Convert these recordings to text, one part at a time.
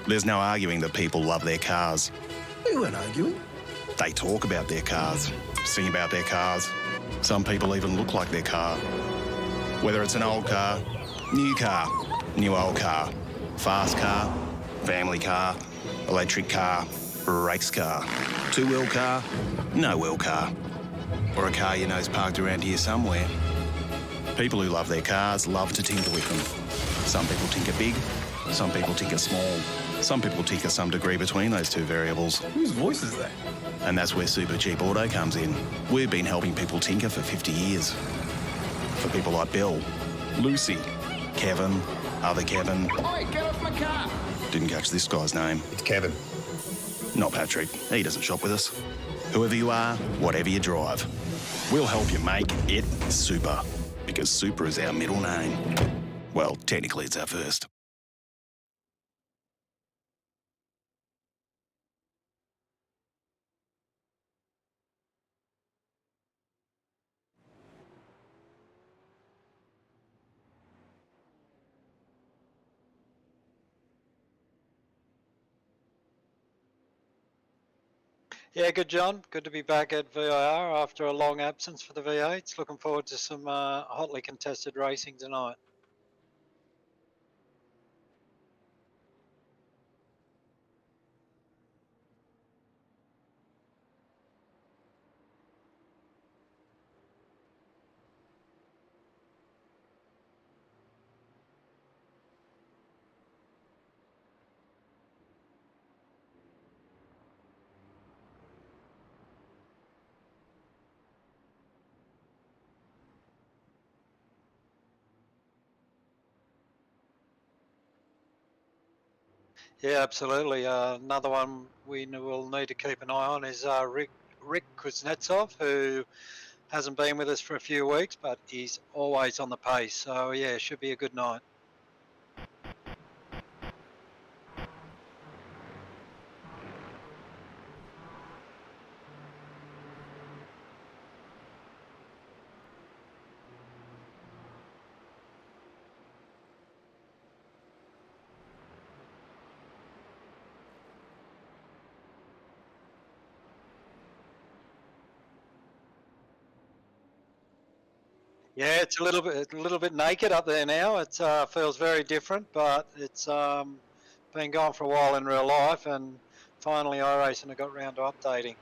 There's no arguing that people love their cars. We weren't arguing. They talk about their cars, sing about their cars. Some people even look like their car. Whether it's an old car, new old car, fast car, family car, electric car, race car, two-wheel car, no-wheel car, or a car you know's parked around here somewhere. People who love their cars love to tinker with them. Some people tinker big, some people tinker small. Some people tinker some degree between those two variables. Whose voice is that? And that's where Supercheap Auto comes in. We've been helping people tinker for 50 years. For people like Bill, Lucy, Kevin, other Kevin. Oi, get off my car! Didn't catch this guy's name. It's Kevin. Not Patrick. He doesn't shop with us. Whoever you are, whatever you drive, we'll help you make it super. Because super is our middle name. Well, technically it's our first. Yeah, good, John. Good to be back at VIR after a long absence for the V8's. Looking forward to some hotly contested racing tonight. Yeah, absolutely. Another one we will need to keep an eye on is Rick Kuznetsov, who hasn't been with us for a few weeks, but he's always on the pace. So yeah, should be a good night. Yeah, it's a little bit naked up there now. It feels very different, but it's been going for a while in real life, and finally iRacing have got round to updating.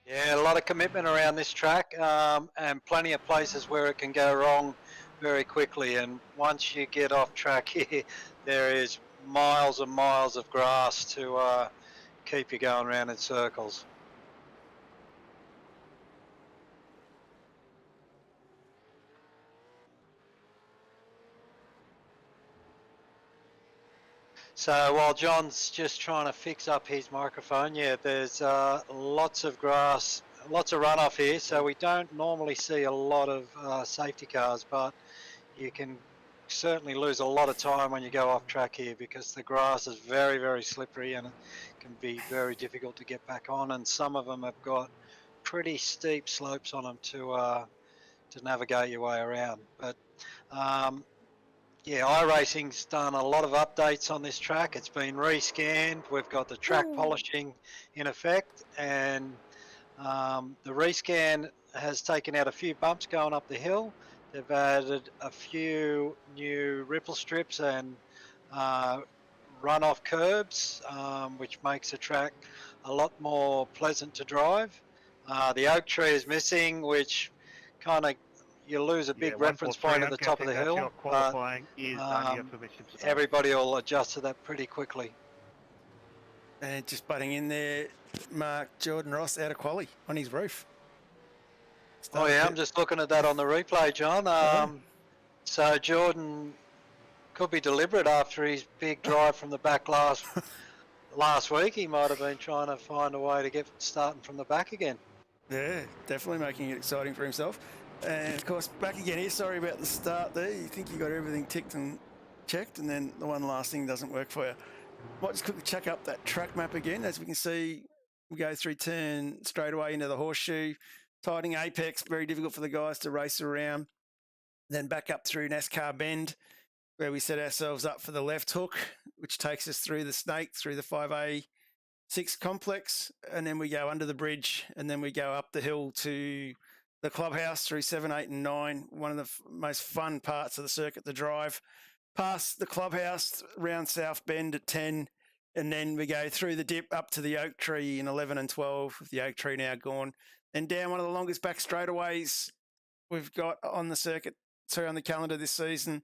Yeah, a lot of commitment around this track, and plenty of places where it can go wrong very quickly. And once you get off track here, there is miles and miles of grass to keep you going around in circles. So while John's just trying to fix up his microphone, yeah, there's lots of grass, lots of runoff here, so we don't normally see a lot of safety cars, but you can certainly lose a lot of time when you go off track here because the grass is very, very slippery and it can be very difficult to get back on, and some of them have got pretty steep slopes on them to navigate your way around. But yeah, iRacing's done a lot of updates on this track. It's been rescanned. We've got the track polishing in effect, and the rescan has taken out a few bumps going up the hill. They've added a few new ripple strips and runoff curbs, which makes the track a lot more pleasant to drive. The oak tree is missing, which kind of you lose a big reference point at the top of the hill. Qualifying is only a permission to start. Everybody will adjust to that pretty quickly. And just butting in there, Mark Jordan Ross out of quali on his roof. Oh yeah, I'm just looking at that on the replay, John. So Jordan could be deliberate after his big drive from the back last week. He might have been trying to find a way to get starting from the back again. Yeah, definitely making it exciting for himself. And of course, back again here. Sorry about the start there. You think you got everything ticked and checked, and then the one last thing doesn't work for you. Might just quickly check up that track map again. As we can see, we go through turn straight away into the horseshoe, tightening apex, very difficult for the guys to race around. Then back up through NASCAR Bend, where we set ourselves up for the left hook, which takes us through the snake, through the 5A6 complex, and then we go under the bridge, and then we go up the hill to the clubhouse through 7, 8 and 9, one of the most fun parts of the circuit to drive. Past the clubhouse, round South Bend at 10, and then we go through the dip up to the oak tree in 11 and 12, with the oak tree now gone. And down one of the longest back straightaways we've got on the circuit, on the calendar this season,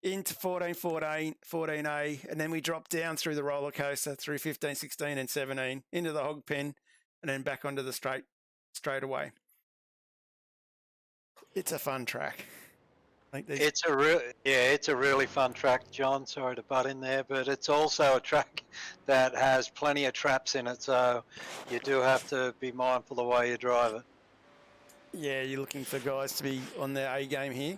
into 14, 14A, and then we drop down through the roller coaster through 15, 16 and 17, into the hog pen, and then back onto the straightaway. It's a fun track. It's a really fun track, John. Sorry to butt in there, but it's also a track that has plenty of traps in it, so you do have to be mindful the way you drive it. Yeah, you're looking for guys to be on their A game here.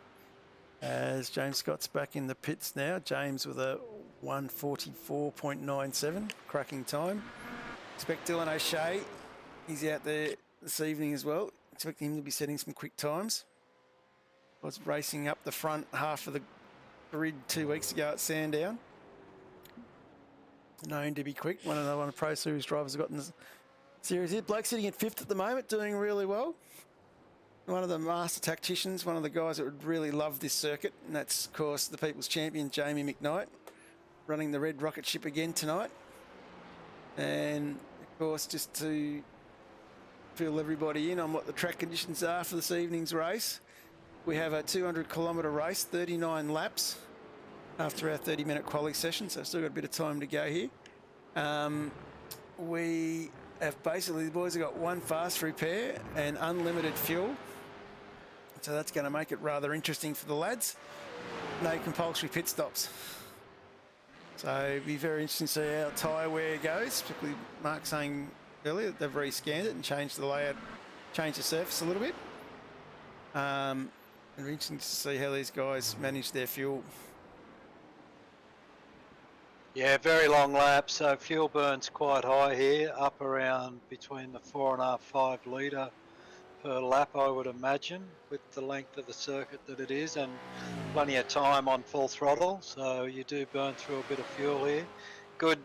As James Scott's back in the pits now. James with a 1:44.97, cracking time. Expect Dylan O'Shea, he's out there this evening as well. Expecting him to be setting some quick times. Was racing up the front half of the grid 2 weeks ago at Sandown. Known to be quick. One of the Pro Series drivers have got in the series here. Blake sitting at 5th at the moment, doing really well. One of the master tacticians, one of the guys that would really love this circuit, and that's, of course, the People's Champion, Jamie McKnight, running the red rocket ship again tonight. And, of course, just to fill everybody in on what the track conditions are for this evening's race, we have a 200-kilometre race, 39 laps after our 30-minute quali session, so still got a bit of time to go here. We have basically, the boys have got one fast repair and unlimited fuel, so that's going to make it rather interesting for the lads. No compulsory pit stops. So it'll be very interesting to see how tyre wear goes, particularly Mark saying earlier that they've rescanned it and changed the layout, changed the surface a little bit. It'll be interesting to see how these guys manage their fuel. Yeah, very long laps, so fuel burn's quite high here, up around between the 4.5, 5 litre per lap, I would imagine, with the length of the circuit that it is, and plenty of time on full throttle, so you do burn through a bit of fuel here. Good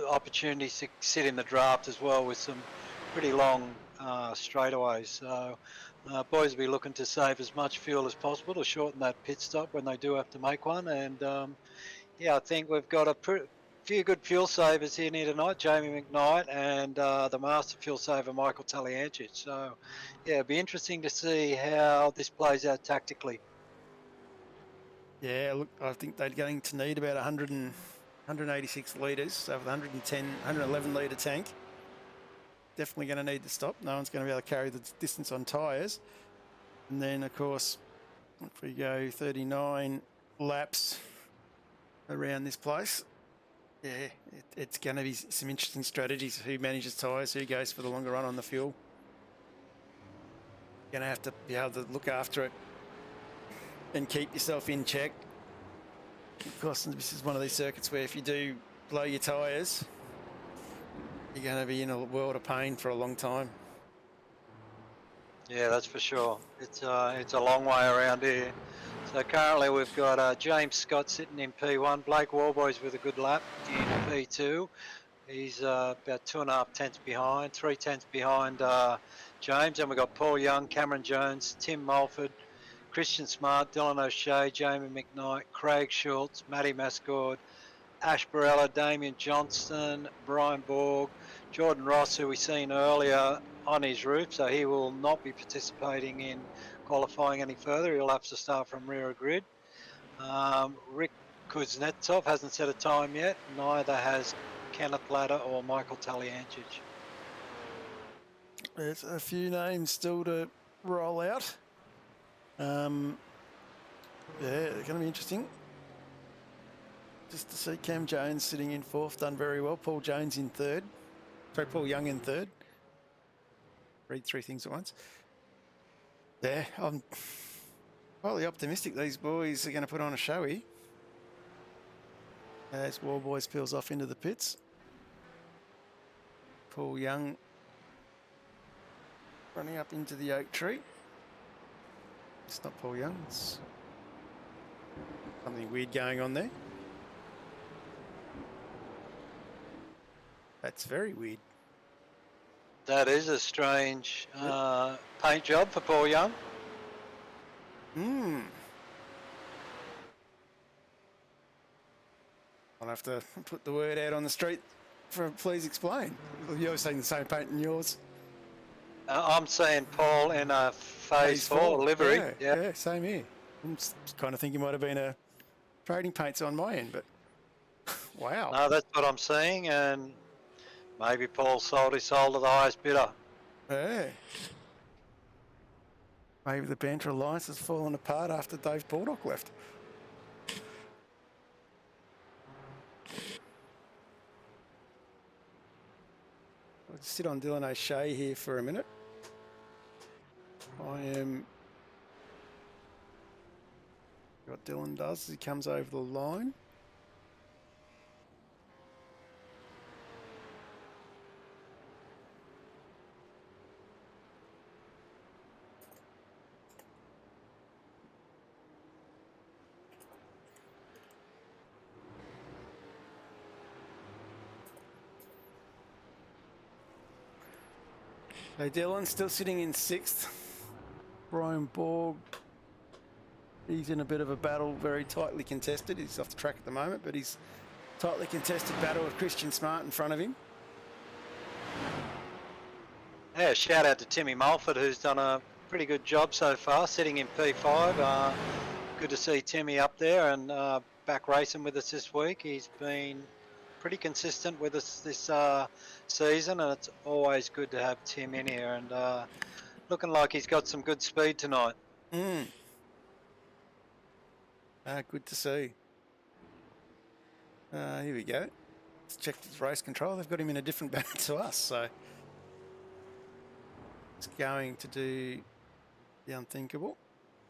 opportunities to sit in the draft as well with some pretty long straightaways. So boys will be looking to save as much fuel as possible to shorten that pit stop when they do have to make one. And yeah, I think we've got a few good fuel savers here tonight, Jamie McKnight and the master fuel saver, Michael Taliancic. So yeah, it'll be interesting to see how this plays out tactically. Yeah, look, I think they're going to need about 186 litres, so with 111 litre tank. Definitely going to need to stop. No one's going to be able to carry the distance on tyres. And then, of course, if we go 39 laps around this place, yeah, it's going to be some interesting strategies. Who manages tyres, who goes for the longer run on the fuel. You're going to have to be able to look after it and keep yourself in check. Of course, this is one of these circuits where if you do blow your tyres, you're going to be in a world of pain for a long time. Yeah, that's for sure. It's a long way around here. So currently we've got James Scott sitting in P1, Blake Warboys with a good lap in P2. He's about 2.5 tenths behind, 3 tenths behind James. And we've got Paul Young, Cameron Jones, Tim Mulford, Christian Smart, Dylan O'Shea, Jamie McKnight, Craig Schultz, Matty Mascord, Ash Barella, Damien Johnston, Brian Borg, Jordan Ross, who we seen earlier on his roof, so he will not be participating in qualifying any further. He'll have to start from rear of grid. Rick Kuznetsov hasn't set a time yet, neither has Kenneth Ladder or Michael Taliancic. There's a few names still to roll out. Yeah, they're going to be interesting. Just to see Cam Jones sitting in fourth, done very well. Paul Jones in third. Sorry, Paul Young in third. Read three things at once. Yeah, I'm highly optimistic these boys are going to put on a show here. As Warboys peels off into the pits. Paul Young running up into the oak tree. It's not Paul Young, it's something weird going on there. That's very weird. That is a strange paint job for Paul Young. I'll have to put the word out on the street for please explain. You're saying the same paint in yours. I'm seeing Paul in a phase 4 livery. Yeah, same here. I'm just kind of thinking it might have been a trading paints on my end, but wow. No, that's what I'm seeing, and maybe Paul sold his soul to the highest bidder. Yeah. Maybe the Banter Alliance has fallen apart after Dave Baldock left. I'll just sit on Dylan O'Shea here for a minute. What Dylan does is he comes over the line. So Dylan still sitting in sixth. Brian Borg, he's in a bit of a battle, very tightly contested. He's off the track at the moment, but he's tightly contested battle with Christian Smart in front of him. Yeah, shout out to Timmy Mulford, who's done a pretty good job so far, sitting in P5. Good to see Timmy up there and back racing with us this week. He's been pretty consistent with us this season, and it's always good to have Tim in here, and looking like he's got some good speed tonight. Good to see. Here we go. Let's check his race control. They've got him in a different banner to us, so it's going to do the unthinkable.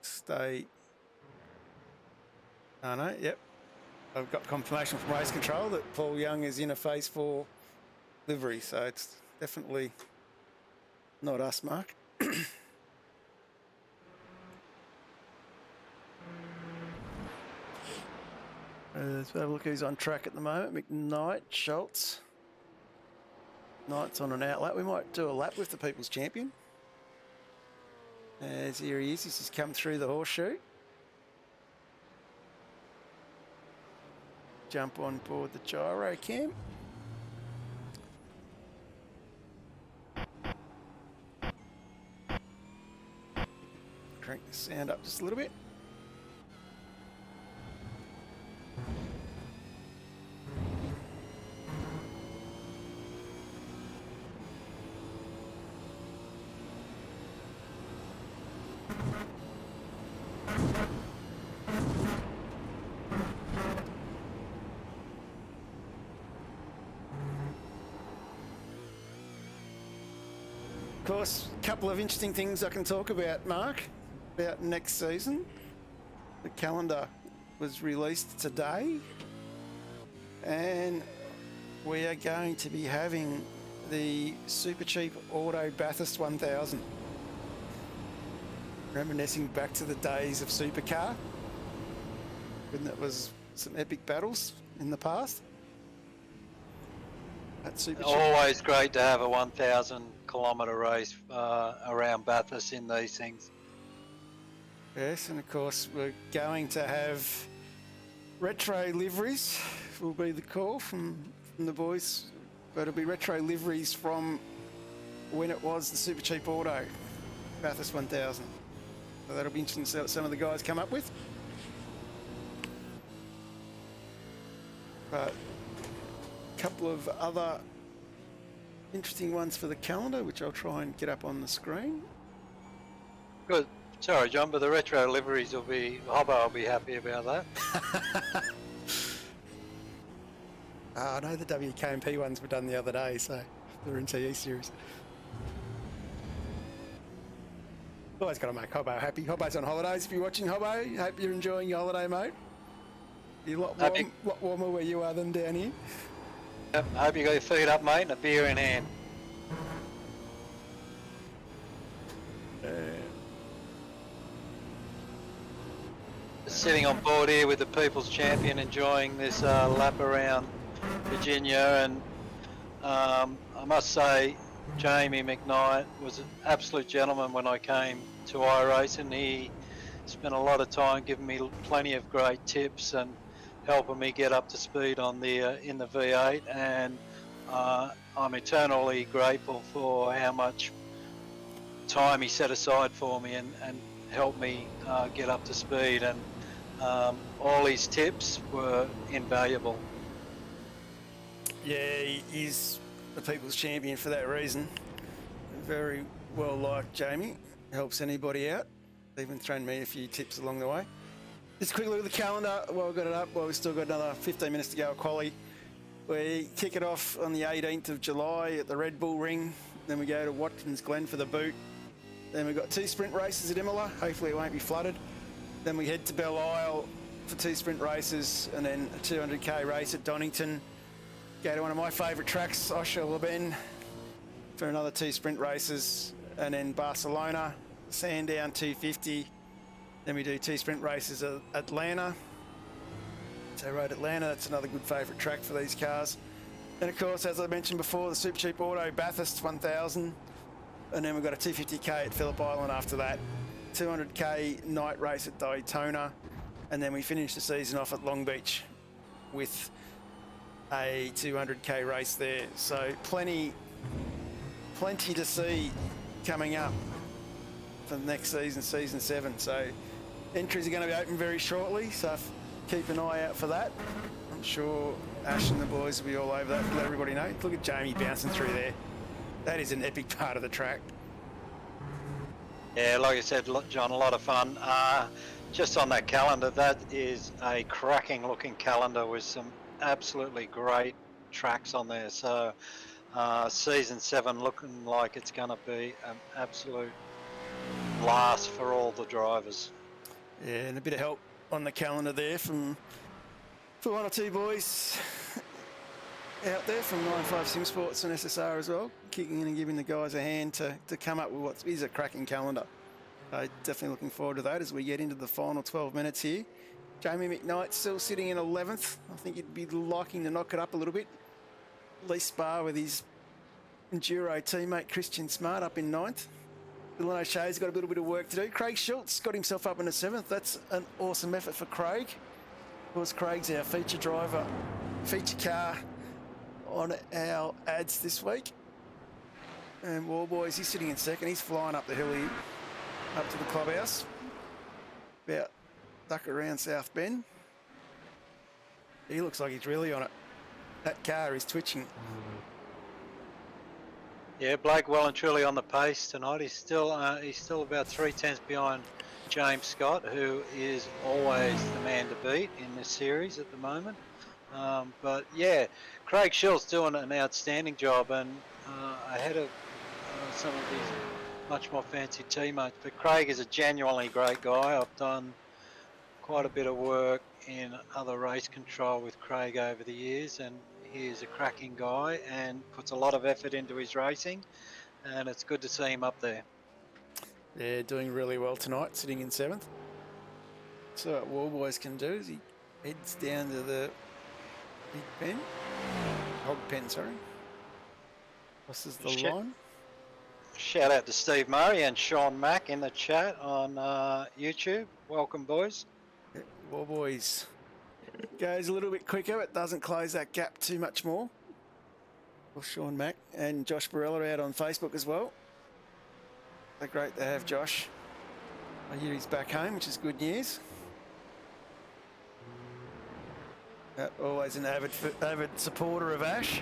Stay. Oh no, yep. I've got confirmation from race control that Paul Young is in a phase 4 livery, so it's definitely not us, Mark. Let's have a look who's on track at the moment. McKnight, Schultz. Knight's on an out lap. We might do a lap with the People's Champion. As here he is. He's just come through the horseshoe. Jump on board the gyro cam. Crank the sound up just a little bit. Of course, a couple of interesting things I can talk about, Mark, about next season. The calendar was released today, and we are going to be having the Supercheap Auto Bathurst 1000. Reminiscing back to the days of Supercar. When that was some epic battles in the past. At Supercheap. Always great to have a 1,000 kilometre race around Bathurst in these things. Yes, and of course we're going to have retro liveries will be the call from the boys. But it'll be retro liveries from when it was the Supercheap Auto Bathurst 1000. So that'll be interesting to see what some of the guys come up with. But a couple of other interesting ones for the calendar, which I'll try and get up on the screen. Good. Sorry, John, but the retro liveries will be... Hobbo will be happy about that. I know the WK&P ones were done the other day, so they're in TE series. Always got to make Hobbo happy. Hobbo's on holidays. If you're watching, Hobbo, hope you're enjoying your holiday, mate. You're a lot warmer where you are than down here. Yep, I hope you got your feet up, mate, and a beer in hand. Sitting on board here with the People's Champion, enjoying this lap around Virginia, and I must say Jamie McKnight was an absolute gentleman when I came to iRacing. He spent a lot of time giving me plenty of great tips and helping me get up to speed on the in the V8, and I'm eternally grateful for how much time he set aside for me and helped me get up to speed, and all his tips were invaluable. Yeah, he's the People's Champion for that reason. Very well liked, Jamie. Helps anybody out. Even thrown me a few tips along the way. Just a quick look at the calendar while we've got it up. Well, we've still got another 15 minutes to go at quali. We kick it off on the 18th of July at the Red Bull Ring. Then we go to Watkins Glen for the boot. Then we've got 2 sprint races at Imola. Hopefully it won't be flooded. Then we head to Belle Isle for 2 sprint races, and then a 200k race at Donington. Go to one of my favourite tracks, Osher-Le-Ben, for another 2 sprint races, and then Barcelona, Sandown 250. Then we do 2 sprint races at Atlanta. So Road Atlanta, that's another good favourite track for these cars. And of course, as I mentioned before, the Supercheap Auto Bathurst 1000. And then we've got a 250k at Phillip Island after that. 200k night race at Daytona. And then we finish the season off at Long Beach with a 200k race there. So plenty to see coming up for the next season, season 7. So entries are going to be open very shortly, so keep an eye out for that. I'm sure Ash and the boys will be all over that, let everybody know. Look at Jamie bouncing through there. That is an epic part of the track. Yeah, like I said, John, a lot of fun. Just on that calendar, that is a cracking looking calendar with some absolutely great tracks on there. So season 7 looking like it's going to be an absolute blast for all the drivers. Yeah, and a bit of help on the calendar there for one or two boys out there from 95 Sim Sports and SSR as well, kicking in and giving the guys a hand to come up with what is a cracking calendar. Definitely looking forward to that as we get into the final 12 minutes here. Jamie McKnight still sitting in 11th. I think he'd be liking to knock it up a little bit. At least spar with his Enduro teammate Christian Smart up in 9th. Dylan O'Shea's got a little bit of work to do. Craig Schultz got himself up in the 7th. That's an awesome effort for Craig. Of course, Craig's our feature driver, feature car on our ads this week. And Warboys, he's sitting in 2nd. He's flying up the hill here, up to the clubhouse. About duck around South Bend. He looks like he's really on it. That car is twitching. Yeah, Blake well and truly on the pace tonight. He's still about 3/10 behind James Scott, who is always the man to beat in this series at the moment. But yeah, Craig Schill's doing an outstanding job, and ahead of some of these much more fancy teammates. But Craig is a genuinely great guy. I've done quite a bit of work in other race control with Craig over the years, and he is a cracking guy and puts a lot of effort into his racing, and it's good to see him up there. Yeah, doing really well tonight, sitting in 7th. So what Wallboys can do is he heads down to the big pen, hog pen, sorry. Crosses the line. Shout out to Steve Murray and Sean Mack in the chat on YouTube. Welcome, boys. Yeah, Wallboys goes a little bit quicker, but doesn't close that gap too much more. Well, Sean Mack and Josh Barella out on Facebook as well. So great to have Josh. I hear he's back home, which is good news. Always an avid supporter of Ash,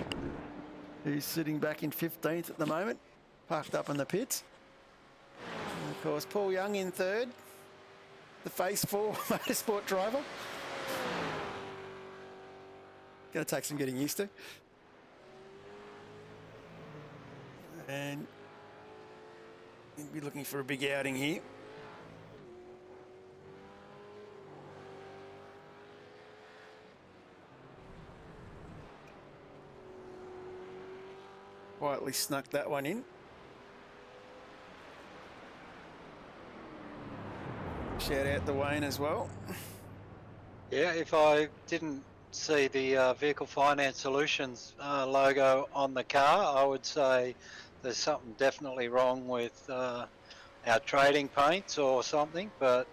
who's sitting back in 15th at the moment, parked up in the pits. And of course, Paul Young in 3rd, the Phase 4 motorsport driver. Going to take some getting used to. And he'll be looking for a big outing here. Quietly snuck that one in. Shout out to Wayne as well. Yeah, if I didn't see the Vehicle Finance Solutions logo on the car, I would say there's something definitely wrong with our trading paints or something, but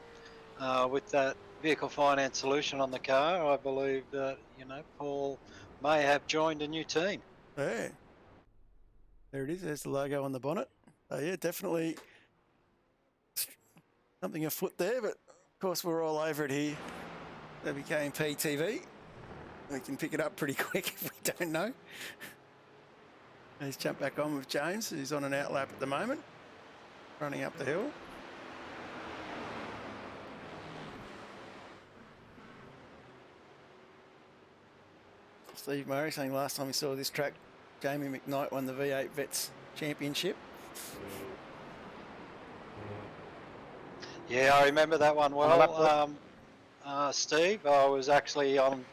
with that Vehicle Finance Solution on the car, I believe that, you know, Paul may have joined a new team. Yeah. There it is. There's the logo on the bonnet. Yeah, definitely something afoot there, but of course we're all over it here. WK&P TV. We can pick it up pretty quick if we don't know. Let's jump back on with James, who's on an outlap at the moment, running up the hill. Steve Murray saying last time we saw this track, Jamie McKnight won the V8 Vets Championship. Yeah, I remember that one well, Steve. I was actually on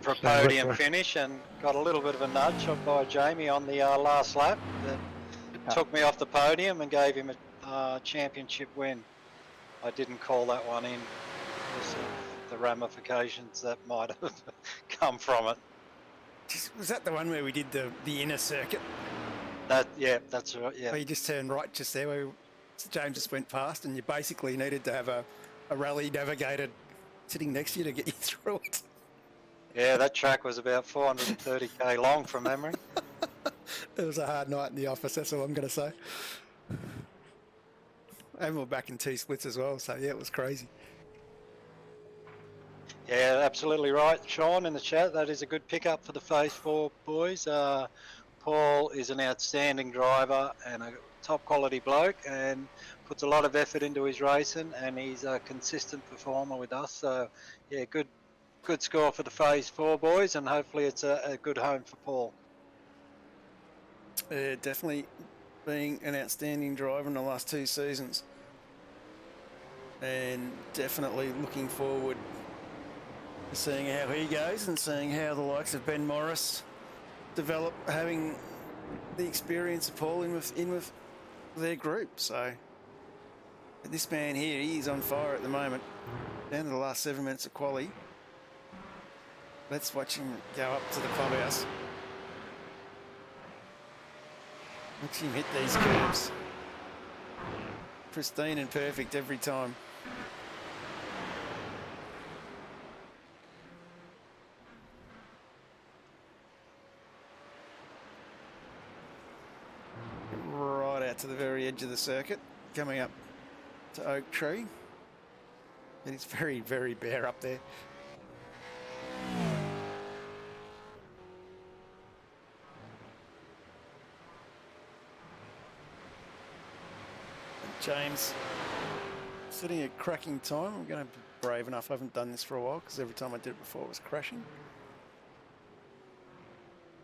for a podium finish and got a little bit of a nudge by Jamie on the last lap that took me off the podium and gave him a championship win. I didn't call that one in because of the ramifications that might have come from it. Was that the one where we did the inner circuit? Yeah, that's right. Yeah. Where you just turned right just there, where James just went past, and you basically needed to have a rally navigator sitting next to you to get you through it. Yeah, that track was about 430k long from memory. It was a hard night in the office, that's all I'm going to say. And we're back in 2 splits as well, so yeah, it was crazy. Yeah, absolutely right, Sean, in the chat. That is a good pickup for the Phase 4 boys. Paul is an outstanding driver and a top quality bloke and puts a lot of effort into his racing, and he's a consistent performer with us. So, yeah, good score for the Phase 4 boys, and hopefully it's a good home for Paul. Definitely being an outstanding driver in the last 2 seasons. And definitely looking forward to seeing how he goes and seeing how the likes of Ben Morris develop, having the experience of Paul in with their group. So this man here, he's on fire at the moment. Down to the last 7 minutes of quali. Let's watch him go up to the clubhouse. Watch him hit these curves. Pristine and perfect every time. Right out to the very edge of the circuit, coming up to Oak Tree. And it's very, very bare up there. James setting a cracking time. I'm going to be brave enough. I haven't done this for a while because every time I did it before it was crashing.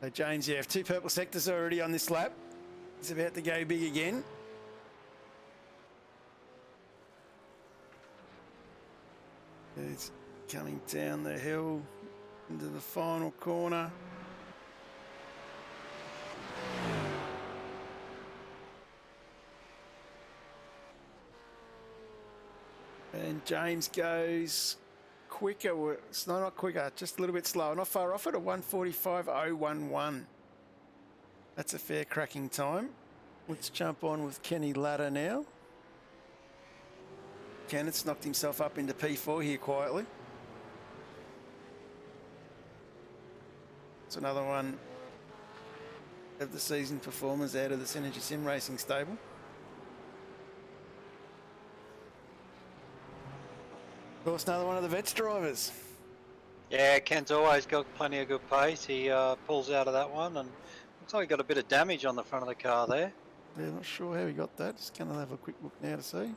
So James, you have 2 purple sectors already on this lap. He's about to go big again. He's coming down the hill into the final corner. And James goes quicker. It's not quicker, just a little bit slower. Not far off it, at 1:45.011. That's a fair cracking time. Let's jump on with Kenny Ladder now. Kenneth's knocked himself up into P4 here quietly. It's another one of the season performers out of the Synergy Sim Racing stable. Of course, another one of the Vets drivers. Yeah, Ken's always got plenty of good pace. He pulls out of that one, and looks like he got a bit of damage on the front of the car there. Yeah, not sure how he got that. Just going to have a quick look now to see.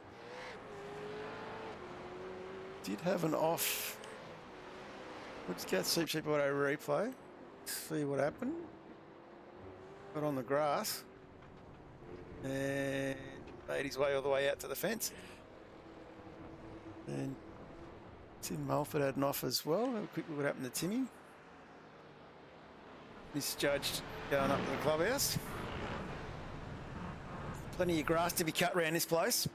Did have an off. Let's go to Supercheap Auto replay. See what happened. Got on the grass and made his way all the way out to the fence. And Tim Mulford had an off as well. Have a quick look what happened to Timmy. Misjudged going up to the clubhouse. Plenty of grass to be cut around this place.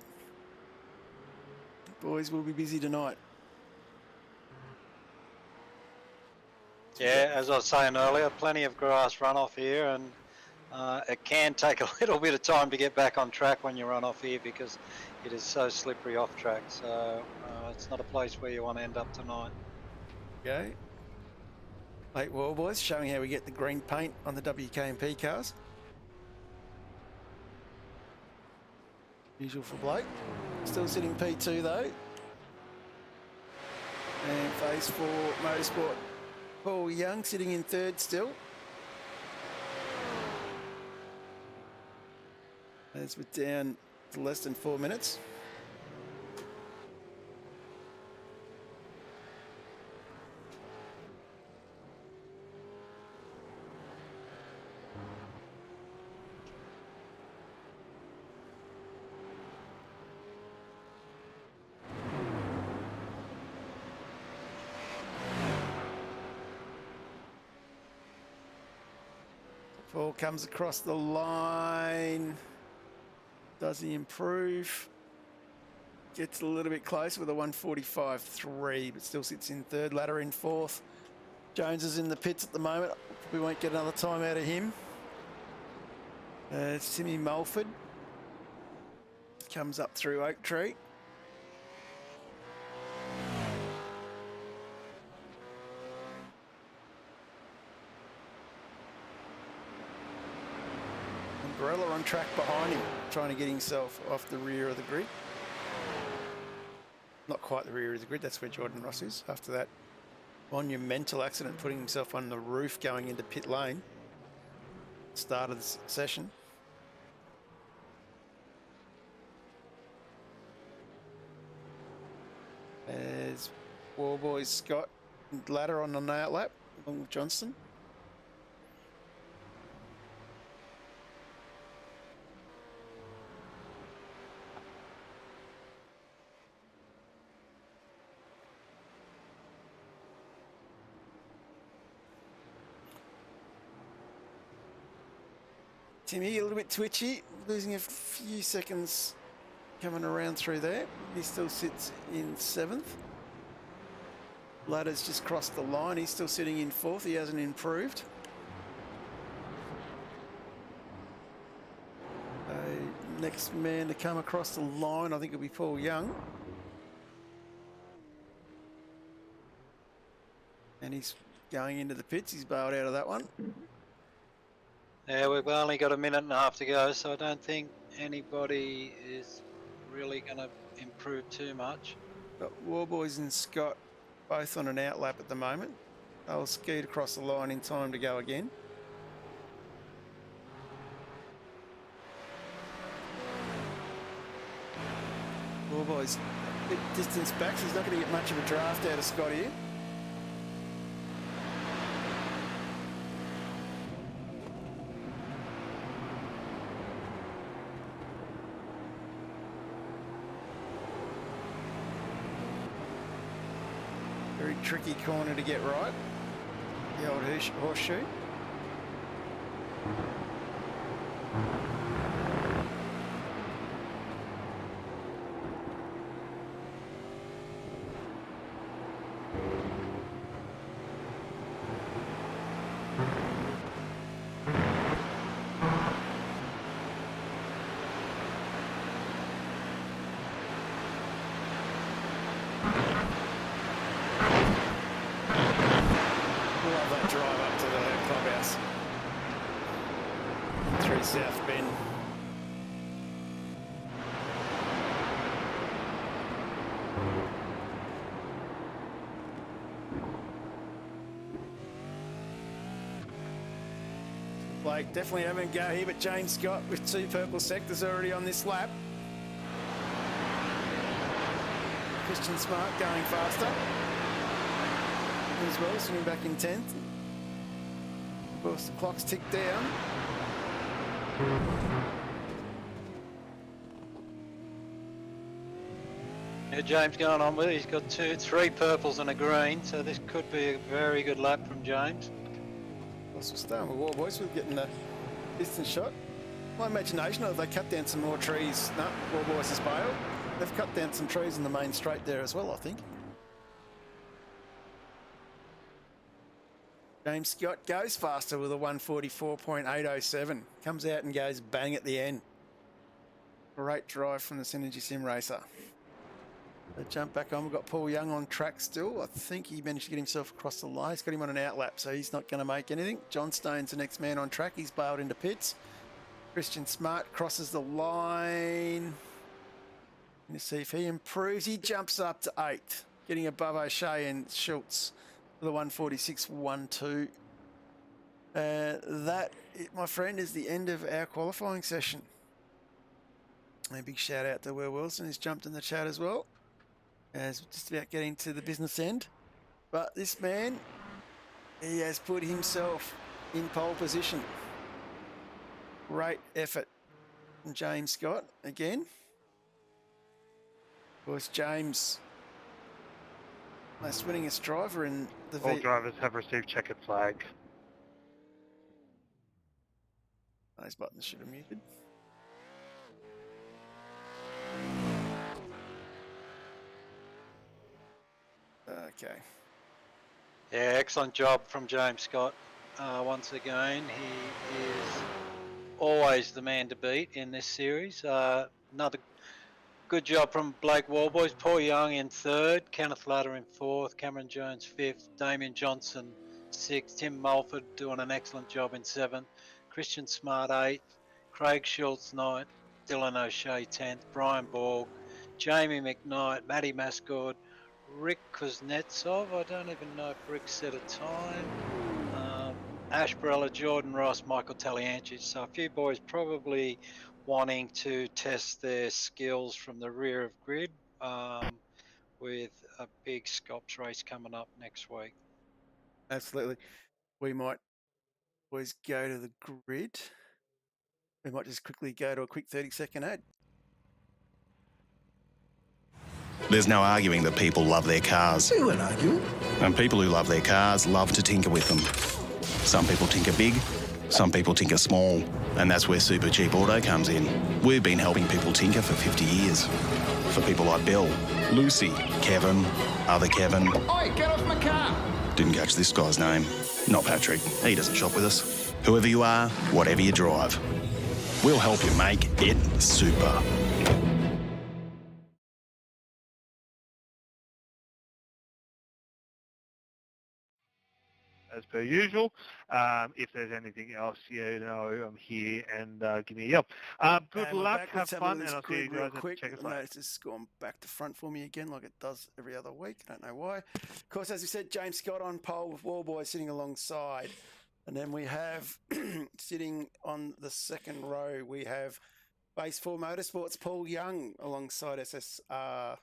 Boys will be busy tonight. Yeah, as I was saying earlier, plenty of grass runoff here, and it can take a little bit of time to get back on track when you run off here because it is so slippery off track. So it's not a place where you want to end up tonight. Okay. Late World Boys showing how we get the green paint on the WK&P cars. Usual for Blake. Still sitting P2 though. And phase 4 Motorsport. Paul Young sitting in third still. As we're down to less than 4 minutes. Paul comes across the line. Does he improve? Gets a little bit close with a 1:45.3, but still sits in third. Ladder in fourth. Jones is in the pits at the moment. We won't get another time out of him. It's Timmy Mulford. Comes up through Oak Tree. Umbrella on track behind him, trying to get himself off the rear of the grid. Not quite the rear of the grid, that's where Jordan Ross is. After that monumental accident, putting himself on the roof going into pit lane. Start of the session. As Warboys Scott and Ladder on the out lap, along with Johnston. Timmy a little bit twitchy, losing a few seconds coming around through there. He still sits in seventh. Ladder's just crossed the line. He's still sitting in fourth. He hasn't improved. Next man to come across the line, I think it'll be Paul Young. And he's going into the pits. He's bailed out of that one. Yeah, we've only got a minute and a half to go, so I don't think anybody is really going to improve too much. Got Warboys and Scott both on an out lap at the moment. They'll skeet across the line in time to go again. Warboys a bit distance back, so he's not going to get much of a draft out of Scott here. Very tricky corner to get right. The old horseshoe. drive up to the clubhouse through South Bend. Blake definitely having a go here, but James Scott with 2 purple sectors already on this lap. Christian Smart going faster as well, sitting back in 10th. Of course, the clock's ticked down. Yeah, James going on with it. He's got 3 purples and a green, so this could be a very good lap from James. We're starting with War Boys. We're getting a distance shot. My imagination, if they cut down some more trees. No, War Boys has bailed. They've cut down some trees in the main straight there as well, I think. James Scott goes faster with a 144.807. Comes out and goes bang at the end. Great drive from the Synergy Sim Racer. They jump back on. We've got Paul Young on track still. I think he managed to get himself across the line. He's got him on an outlap, so he's not going to make anything. John Stone's the next man on track. He's bailed into pits. Christian Smart crosses the line. Let's see if he improves. He jumps up to 8th, getting above O'Shea and Schultz for the 146.12. That, my friend, is the end of our qualifying session. A big shout out to Will Wilson, who's jumped in the chat as well, as we're just about getting to the business end. But this man, he has put himself in pole position. Great effort from James Scott again. Of course, James, most winningest driver in the All drivers have received checkered flag. Those buttons should have muted. Okay. Yeah, excellent job from James Scott. Once again, he is always the man to beat in this series. Another good job from Blake Warboys. Paul Young in 3rd, Kenneth Latter in 4th, Cameron Jones 5th, Damien Johnson 6th, Tim Mulford doing an excellent job in 7th, Christian Smart 8th, Craig Schultz 9th, Dylan O'Shea 10th, Brian Borg, Jamie McKnight, Matty Mascord, Rick Kuznetsov, I don't even know if Rick set a time, Ash Barella, Jordan Ross, Michael Talianchich. So a few boys probably wanting to test their skills from the rear of grid with a big Scops race coming up next week. Absolutely. We might always go to the grid. We might just quickly go to a quick 30-second ad. There's no arguing that people love their cars. We weren't arguing. And people who love their cars love to tinker with them. Some people tinker big, some people tinker small, and that's where Supercheap Auto comes in. We've been helping people tinker for 50 years. For people like Bill, Lucy, Kevin, other Kevin. Oi, get off my car! Didn't catch this guy's name. Not Patrick. He doesn't shop with us. Whoever you are, whatever you drive, we'll help you make it super. As per usual. If there's anything else, you know, I'm here and give me a yell. Good luck, have fun, and I'll see you guys at the checkers later. It's just gone back to front for me again like it does every other week. I don't know why. Of course, as we said, James Scott on pole with Wallboy sitting alongside. And then we have, sitting on the second row, we have Base 4 Motorsports, Paul Young alongside SSR.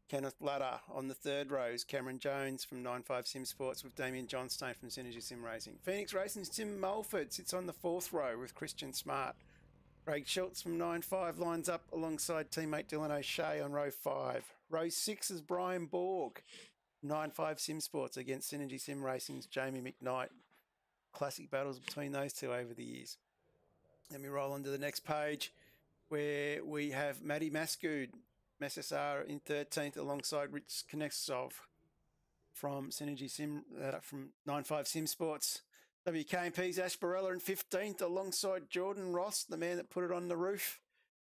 Kenneth Latter on the third row is Cameron Jones from 95 Sim Sports with Damien Johnstone from Synergy Sim Racing. Phoenix Racing's Tim Mulford sits on the fourth row with Christian Smart. Craig Schultz from 95 lines up alongside teammate Dylan O'Shea on row 5. Row 6 is Brian Borg, 95 Sim Sports against Synergy Sim Racing's Jamie McKnight. Classic battles between those two over the years. Then we roll on to the next page where we have Matty Mascoud, SSR in 13th alongside Rich Konechsov from Synergy Sim, from 95 Sim Sports. WK&P's Ash Barella in 15th alongside Jordan Ross, the man that put it on the roof.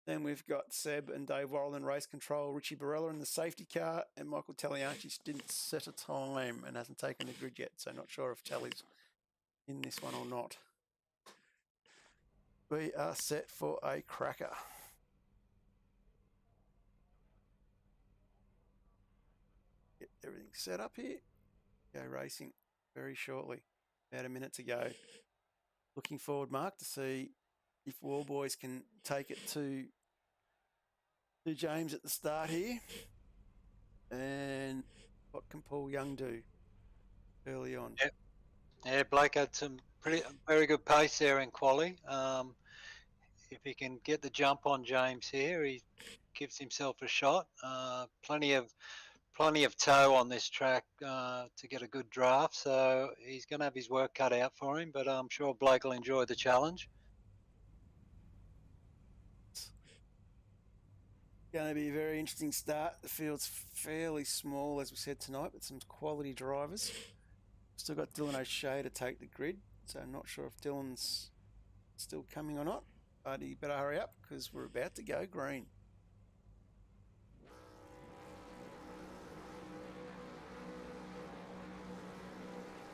Then we've got Seb and Dave Worrell in race control, Richie Barella in the safety car, and Michael Talianchich didn't set a time and hasn't taken the grid yet, so not sure if Tally's in this one or not. We are set for a cracker. Get everything set up here. Go racing very shortly. About a minute to go. Looking forward, Mark, to see if War Boys can take it to James at the start here. And what can Paul Young do early on? Yep. Yeah, Blake had some very good pace there in quali. If he can get the jump on James here, he gives himself a shot. Plenty of toe on this track to get a good draft, so he's going to have his work cut out for him, but I'm sure Blake will enjoy the challenge. Going to be a very interesting start. The field's fairly small, as we said tonight, but some quality drivers. Still got Dylan O'Shea to take the grid, so I'm not sure if Dylan's still coming or not, but he better hurry up because we're about to go green.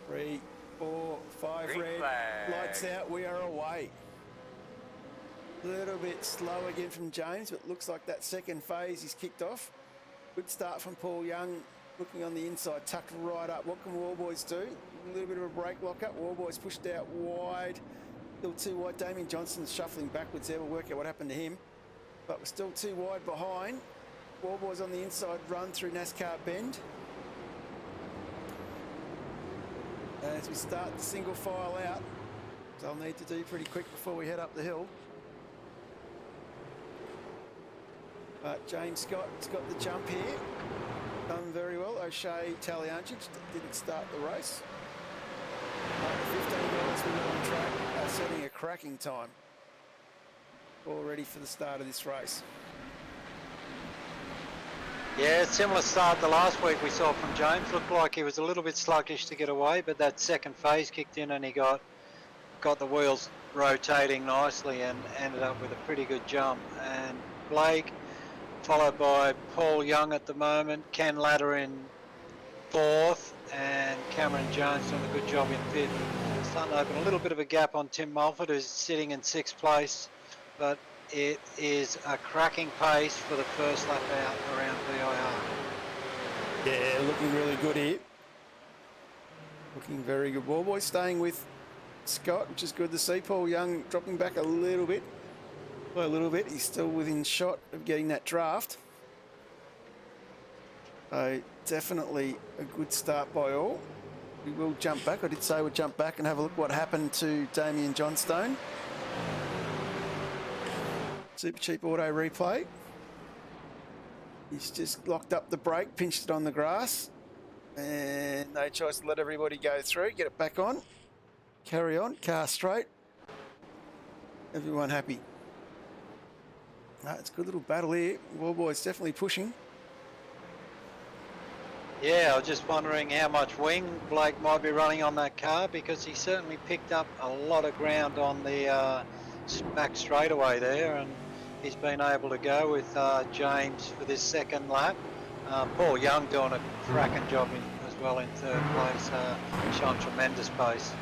Three, 4, 5 Green red, flag. lights out, we are away. A little bit slow again from James, but looks like that second phase he's kicked off. Good start from Paul Young, looking on the inside, tucked right up. What can War Boys do? A little bit of a brake lock-up. War Boys pushed out wide. Still too wide. Damien Johnson's shuffling backwards there. We'll work out what happened to him. But we're still too wide behind. War Boys on the inside run through NASCAR Bend. As we start the single file out, they'll need to do pretty quick before we head up the hill. But James Scott's got the jump here. Done very well. O'Shea Taliancic didn't start the race. The 15 guys we got on track are setting a cracking time. All ready for the start of this race. Yeah, similar start the last week we saw from James. Looked like he was a little bit sluggish to get away, but that second phase kicked in and he got the wheels rotating nicely and ended up with a pretty good jump. And Blake, followed by Paul Young at the moment, Ken Ladder in 4th, and Cameron Jones doing a good job in 5th. Starting to open a little bit of a gap on Tim Mulford, who's sitting in 6th place, but it is a cracking pace for the first lap out around VIR. Yeah, looking really good here. Looking very good. War Boy staying with Scott, which is good to see. Paul Young dropping back a little bit. By a little bit, he's still within shot of getting that draft. So definitely a good start by all. We will jump back. I did say we'd jump back and have a look what happened to Damien Johnstone. Supercheap auto replay. He's just locked up the brake, pinched it on the grass, and no choice to let everybody go through, get it back on, carry on, car straight. Everyone happy. It's a good little battle here. War Boy's definitely pushing. Yeah, I was just wondering how much wing Blake might be running on that car, because he certainly picked up a lot of ground on the back straightaway there, and he's been able to go with James for this second lap. Paul Young doing a cracking job as well in 3rd place, showing tremendous pace.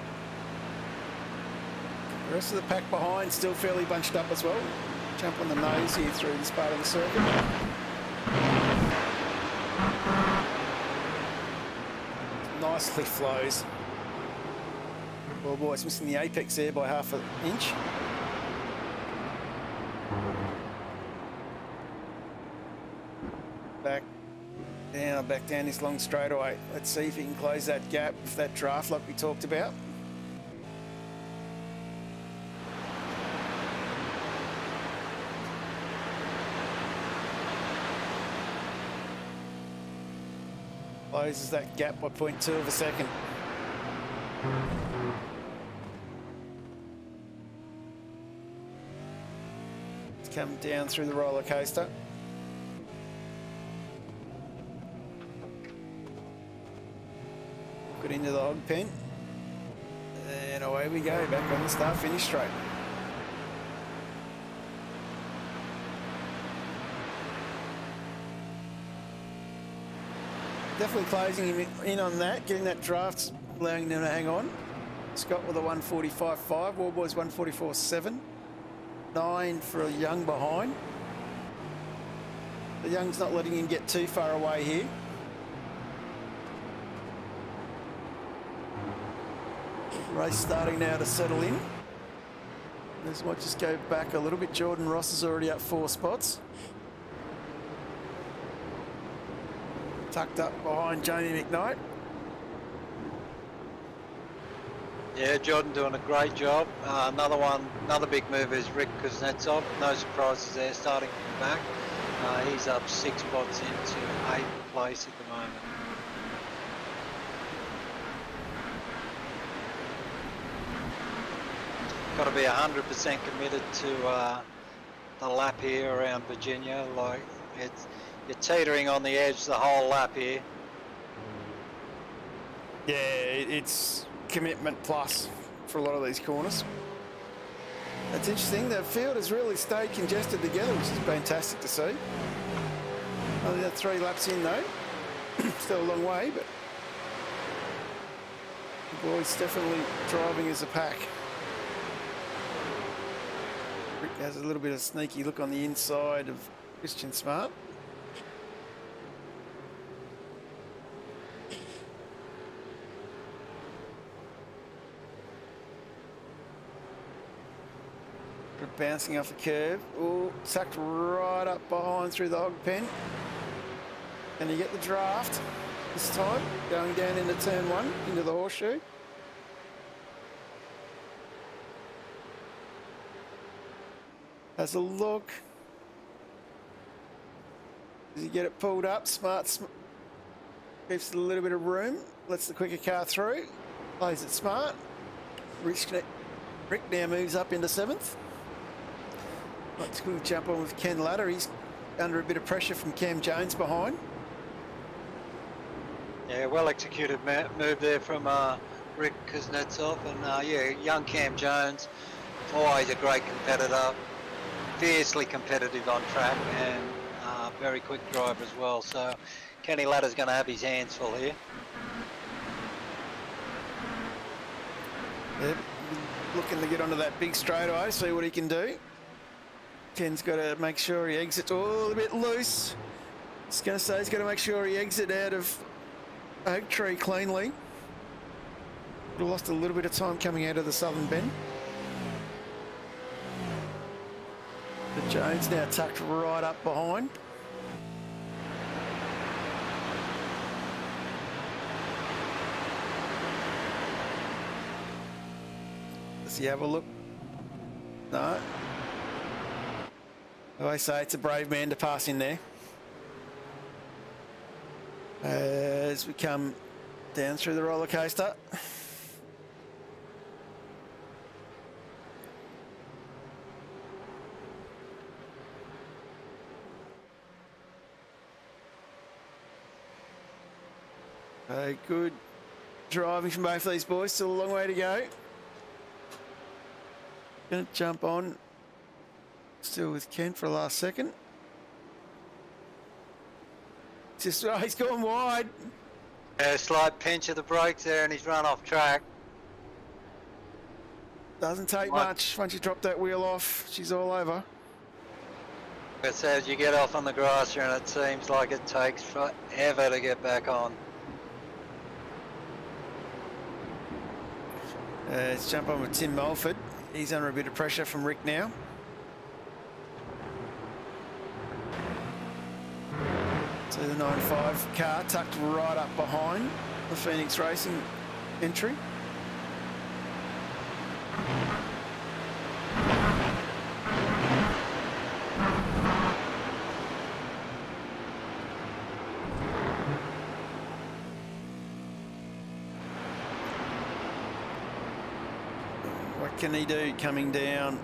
The rest of the pack behind still fairly bunched up as well. Jump on the nose here through this part of the circuit. Nicely flows. Well, boy, it's missing the apex there by half an inch. Back down this long straightaway. Let's see if he can close that gap with that draft like we talked about. Closes that gap by 0.2 of a second. It's come down through the roller coaster. Hook it into the hog pen. And away we go, back on the start finish straight. Definitely closing him in on that, getting that draft, allowing them to hang on. Scott with a 145.5. Warboys 144.7. 9 for a Young behind. The Young's not letting him get too far away here. Race starting now to settle in. This might just go back a little bit. Jordan Ross is already up 4 spots. Tucked up behind Jamie McKnight. Yeah, Jordan doing a great job. Another big move is Rick Kuznetsov. No surprises there, starting from the back. He's up 6 spots into 8th place at the moment. Got to be 100% committed to the lap here around Virginia. Like you're teetering on the edge the whole lap here. Yeah, it's commitment plus for a lot of these corners. That's interesting. The field has really stayed congested together, which is fantastic to see. Only that 3 laps in though. Still a long way, but the boys definitely driving as a pack. Rick has a little bit of sneaky look on the inside of Christian Smart. Bouncing off the curve. Oh, sucked right up behind through the hog pen. Can you get the draft this time? Going down into turn 1, into the horseshoe. Has a look. Does he get it pulled up? Smart gives it a little bit of room. Lets the quicker car through. Plays it smart. Rick now moves up into 7th. Let's quickly jump on with Ken Ladder. He's under a bit of pressure from Cam Jones behind. Yeah, well executed move there from Rick Kuznetsov. And yeah, young Cam Jones, always a great competitor, fiercely competitive on track, and very quick driver as well. So Kenny Ladder's going to have his hands full here. Yep. Looking to get onto that big straightaway, see what he can do. Ken's got to make sure he exits all a bit loose. I was going to say he's got to make sure he exits out of Oak Tree cleanly. He lost a little bit of time coming out of the southern bend. But Jones now tucked right up behind. Does he have a look? No. I say it's a brave man to pass in there. As we come down through the roller coaster. Good driving from both of these boys. Still a long way to go. Going to jump on. Still with Ken for a last second. Just, oh, he's gone wide. Yeah, slight pinch of the brakes there, and he's run off track. Doesn't take much. Once you drop that wheel off, she's all over. It says you get off on the grass here, and it seems like it takes forever to get back on. Let's jump on with Tim Mulford. He's under a bit of pressure from Rick now. So the 9.5 car tucked right up behind the Phoenix Racing entry. What can he do coming down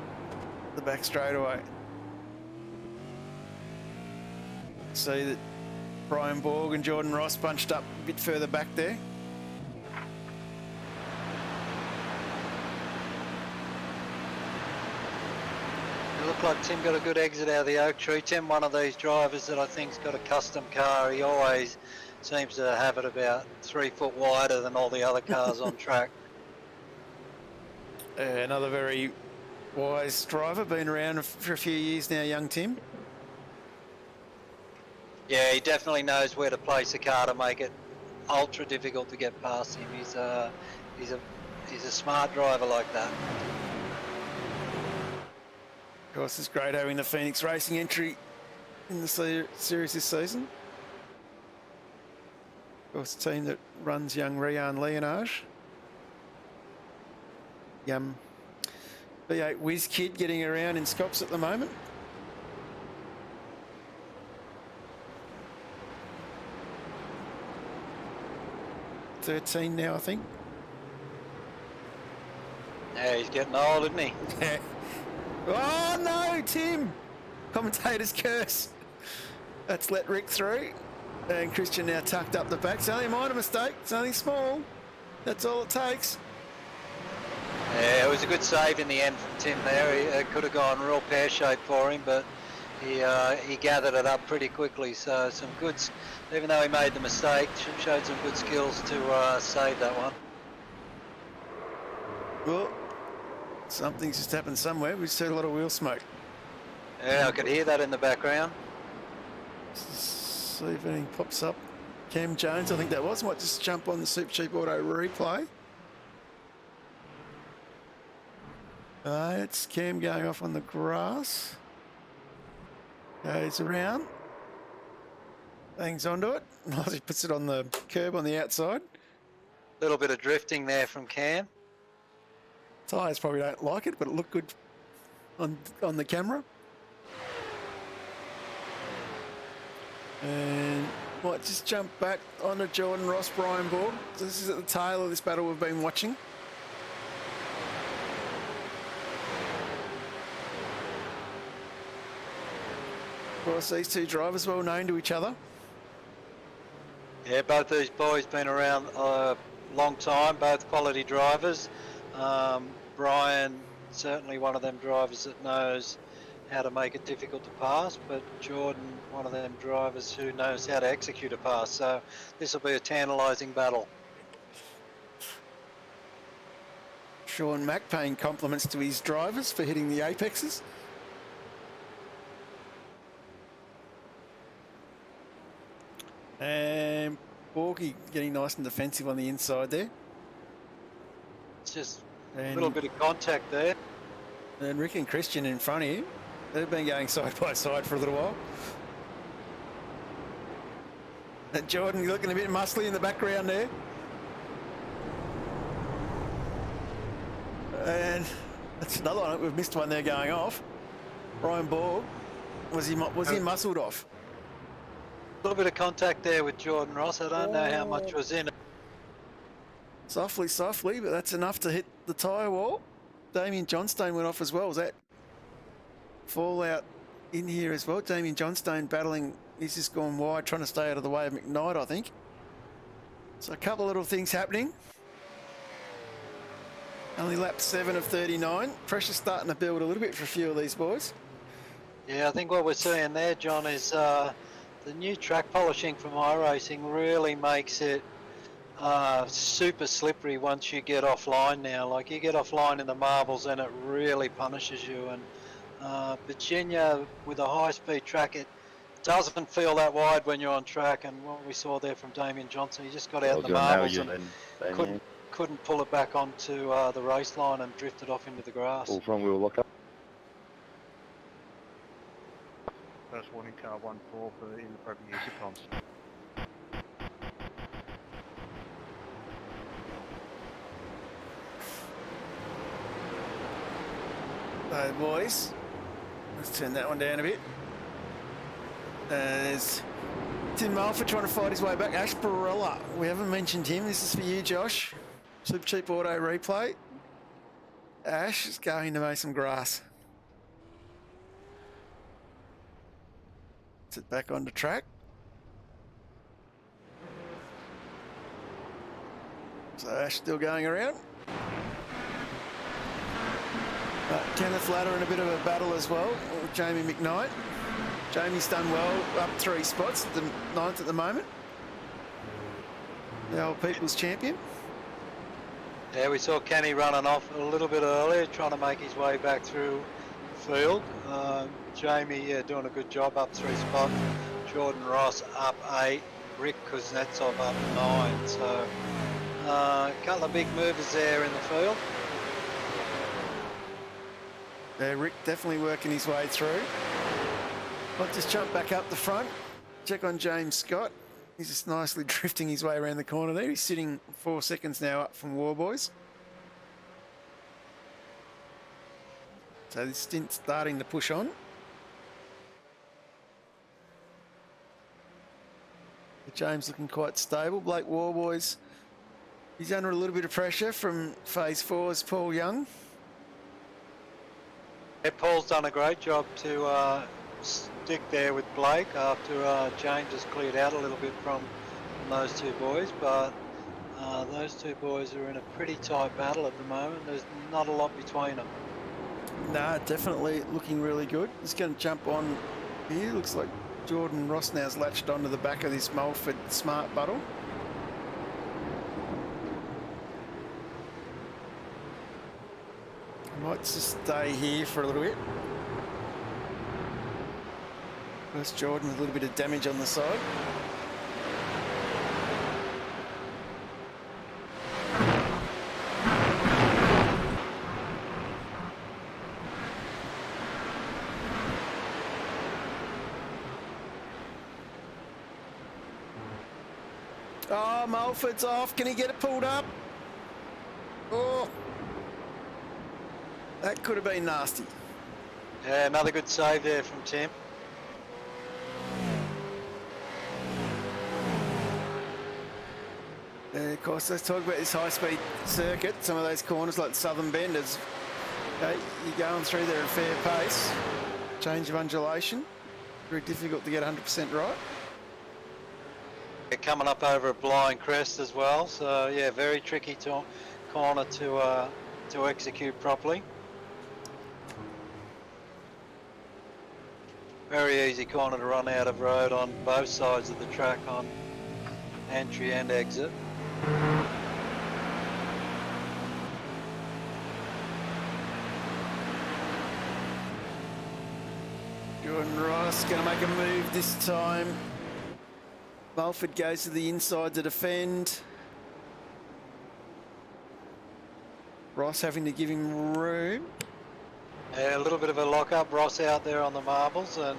the back straightaway? See that Brian Borg and Jordan Ross bunched up a bit further back there. It looked like Tim got a good exit out of the Oak Tree. Tim, one of these drivers that I think's got a custom car. He always seems to have it about 3 foot wider than all the other cars on track. Another very wise driver, been around for a few years now, young Tim. Yeah, he definitely knows where to place the car to make it ultra difficult to get past him. He's a smart driver like that. Of course, it's great having the Phoenix Racing entry in the series this season. Of course, the team that runs young Rian Leonage. V8 Whiz Kid getting around in Scops at the moment. $13 now, I think. Yeah, he's getting old, isn't he? Oh no, Tim! Commentator's curse. That's let Rick through. And Christian now tucked up the back. It's only a minor mistake. It's only small. That's all it takes. Yeah, it was a good save in the end from Tim there. It could have gone real pear-shaped for him, but he gathered it up pretty quickly. So some good, even though he made the mistake, showed some good skills to save that one. Well, something's just happened somewhere. We just heard a lot of wheel smoke. Yeah, I could hear that in the background. See if anything pops up. Cam Jones, I think that was. Might just jump on the Supercheap Auto replay. It's Cam going off on the grass. Goes around. Hangs onto it. He puts it on the curb on the outside. A little bit of drifting there from Cam. Tyres probably don't like it, but it looked good on the camera. And might just jump back onto Jordan Ross, Brian Borg. This is at the tail of this battle we've been watching. Of course, these two drivers well known to each other. Yeah, both these boys been around a long time, both quality drivers. Brian, certainly one of them drivers that knows how to make it difficult to pass, but Jordan, one of them drivers who knows how to execute a pass. So this will be a tantalising battle. Sean Mack paying compliments to his drivers for hitting the apexes. And Borky getting nice and defensive on the inside there. It's just a little bit of contact there. And Rick and Christian in front of you. They've been going side by side for a little while. And Jordan looking a bit muscly in the background there. And that's another one. We've missed one there going off. Brian Borg, was he muscled off? A little bit of contact there with Jordan Ross. I don't know how much was in it. Softly, but that's enough to hit the tyre wall. Damien Johnstone went off as well. Was that fallout in here as well? Damien Johnstone battling. He's just gone wide, trying to stay out of the way of McKnight, I think. So a couple of little things happening. Only lap 7 of 39. Pressure's starting to build a little bit for a few of these boys. Yeah, I think what we're seeing there, John, is the new track polishing from iRacing really makes it super slippery once you get offline now. Like, you get offline in the marbles and it really punishes you. And Virginia, with a high-speed track, it doesn't feel that wide when you're on track. And what we saw there from Damien Johnson, he just got out in the marbles and couldn't pull it back onto the race line and drifted off into the grass. All front wheel lock up. First warning car 1-4 for inappropriate use of comms. So boys, let's turn that one down a bit. There's Tim Mulford trying to fight his way back. Ash Barella, we haven't mentioned him. This is for you, Josh. Supercheap Auto replay. Ash is going to make some grass. Sit back onto track. So Ash still going around. Kenneth Ladder in a bit of a battle as well with Jamie McKnight. Jamie's done well, up 3 spots, the 9th at the moment. The old People's Champion. Yeah, we saw Kenny running off a little bit earlier, trying to make his way back through the field. Jamie, yeah, doing a good job up 3 spots. Jordan Ross up 8. Rick Kuznetsov up 9. So a couple of big movers there in the field. Yeah, Rick definitely working his way through. I'll just jump back up the front, check on James Scott. He's just nicely drifting his way around the corner there. He's sitting 4 seconds now up from Warboys. So this stint's starting to push on. James looking quite stable. Blake Warboys, he's under a little bit of pressure from phase 4's Paul Young. Yeah, Paul's done a great job to stick there with Blake after James has cleared out a little bit from those two boys, but those two boys are in a pretty tight battle at the moment. There's not a lot between them. Nah, definitely looking really good. He's going to jump on here. Looks like Jordan Ross now's latched onto the back of this Mulford Smart Buttle. Might just stay here for a little bit. First Jordan with a little bit of damage on the side. Oh, Mulford's off. Can he get it pulled up? Oh. That could have been nasty. Yeah, another good save there from Tim. Of course, let's talk about this high-speed circuit. Some of those corners, like the Southern Benders, okay, you're going through there at a fair pace. Change of undulation. Very difficult to get 100% right. They're coming up over a blind crest as well, so yeah, very tricky corner to execute properly. Very easy corner to run out of road on both sides of the track on entry and exit. Jordan Ross going to make a move this time. Mulford goes to the inside to defend. Ross having to give him room. Yeah, a little bit of a lock-up. Ross out there on the marbles, and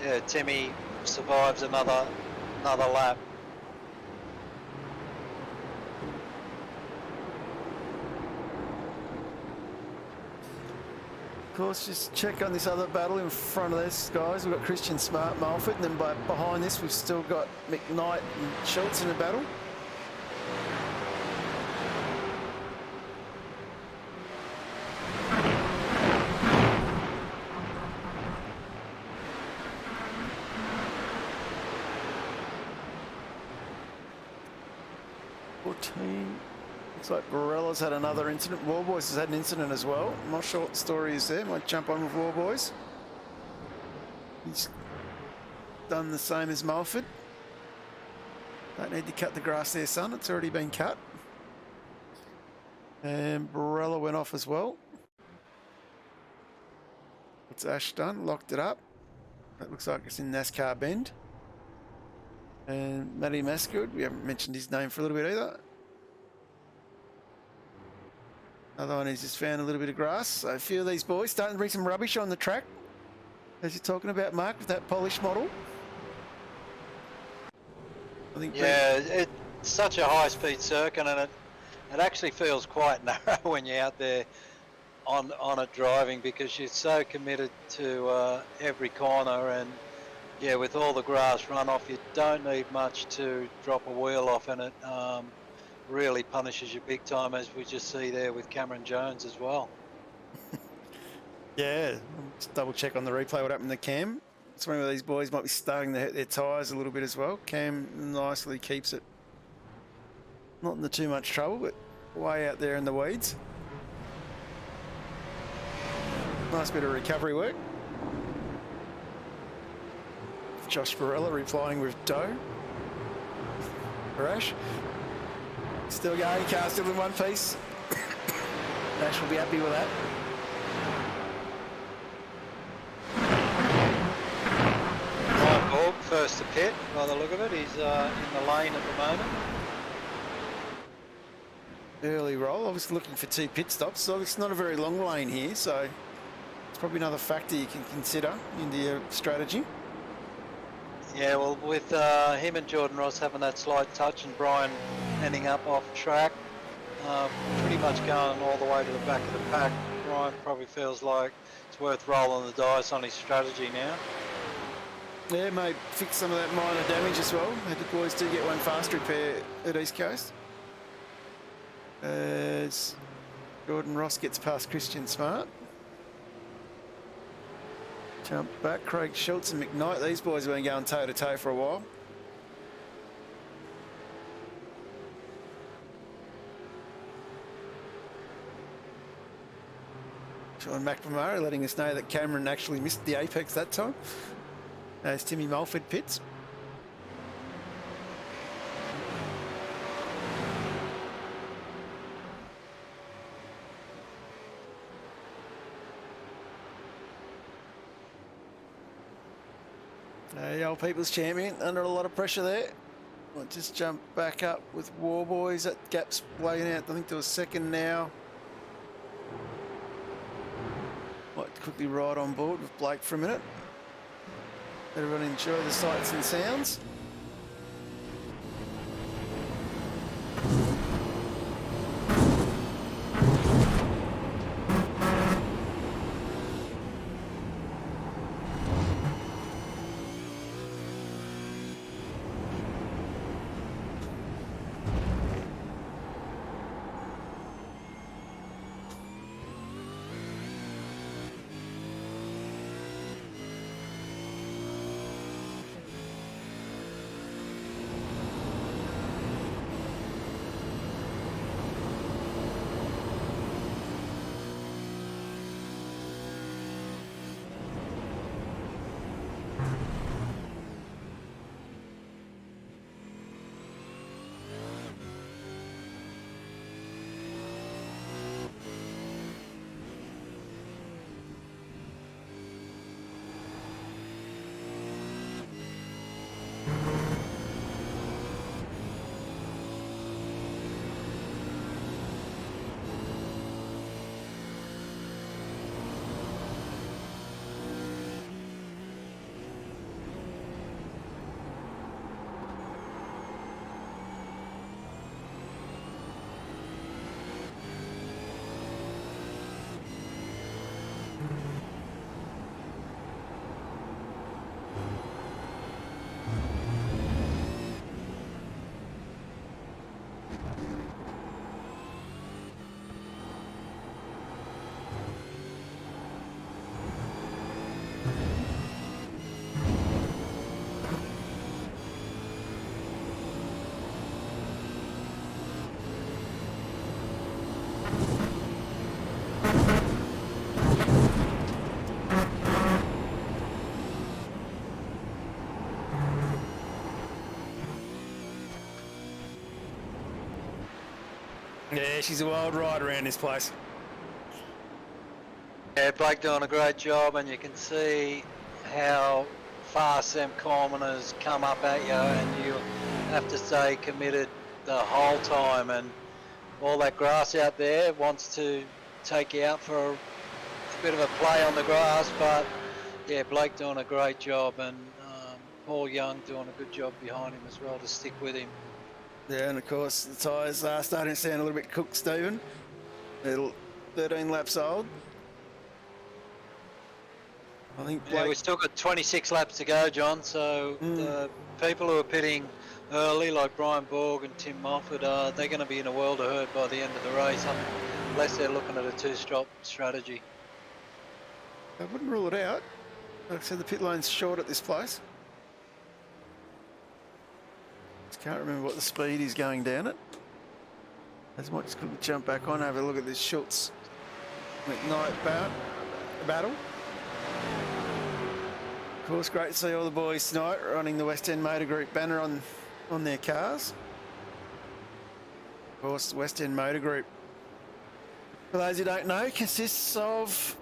yeah, Timmy survives another lap. Of course, just check on this other battle in front of those guys. We've got Christian Smart, Mulford, and then behind this we've still got McKnight and Schultz in the battle. Looks like Barella's had another incident. Warboys has had an incident as well. I'm not sure what the story is there. Might jump on with Warboys. He's done the same as Mulford. Don't need to cut the grass there, son. It's already been cut. And Barella went off as well. What's Ash done? Locked it up. That looks like it's in NASCAR Bend. And Matty Masgood, we haven't mentioned his name for a little bit either. Another one, he's just found a little bit of grass. So a few of these boys starting to bring some rubbish on the track. As you're talking about, Mark, with that polished model. I think yeah, it's such a high-speed circuit, and it actually feels quite narrow when you're out there on it driving, because you're so committed to every corner, and yeah, with all the grass runoff, you don't need much to drop a wheel off, and it really punishes you big time, as we just see there with Cameron Jones as well. Yeah, just double check on the replay what happened to Cam. It's one of these boys might be starting to hit their tyres a little bit as well. Cam nicely keeps it not into too much trouble, but way out there in the weeds. Nice bit of recovery work. Josh Barella replying with dough. Rash. Still going, car still in one piece. Nash will be happy with that. Ryan Borg first to pit, by the look of it. He's in the lane at the moment. Early roll, obviously looking for 2 pit stops, so it's not a very long lane here, so it's probably another factor you can consider into your strategy. Yeah, well, with him and Jordan Ross having that slight touch and Brian ending up off track, pretty much going all the way to the back of the pack, Brian probably feels like it's worth rolling the dice on his strategy now. Yeah, may fix some of that minor damage as well. The boys do get one fast repair at East Coast. As Jordan Ross gets past Christian Smart. Jump back, Craig Schultz and McKnight. These boys have been going toe-to-toe for a while. Sean McNamara letting us know that Cameron actually missed the apex that time. As Timmy Mulford pits. The old people's champion under a lot of pressure there. We'll just jump back up with War Boys. That gap's weighing out, I think, to a second now. Might quickly ride on board with Blake for a minute. Let everyone enjoy the sights and sounds. Yeah, she's a wild ride around this place. Yeah, Blake doing a great job, and you can see how fast them commoners come up at you, and you have to stay committed the whole time, and all that grass out there wants to take you out for a bit of a play on the grass, but yeah, Blake doing a great job, and Paul Young doing a good job behind him as well to stick with him. Yeah, and of course the tyres are starting to sound a little bit cooked, Stephen. They're 13 laps old. I think Blake... Yeah, we've still got 26 laps to go, John, so the people who are pitting early, like Brian Borg and Tim Moffat, they're going to be in a world of hurt by the end of the race, unless they're looking at a two-stop strategy. I wouldn't rule it out. Like I said, the pit lane's short at this place. Just can't remember what the speed is going down it. As much as could jump back on, have a look at this Schultz McKnight battle. Of course, great to see all the boys tonight running the West End Motor Group banner on their cars. Of course, West End Motor Group, for those who don't know, consists of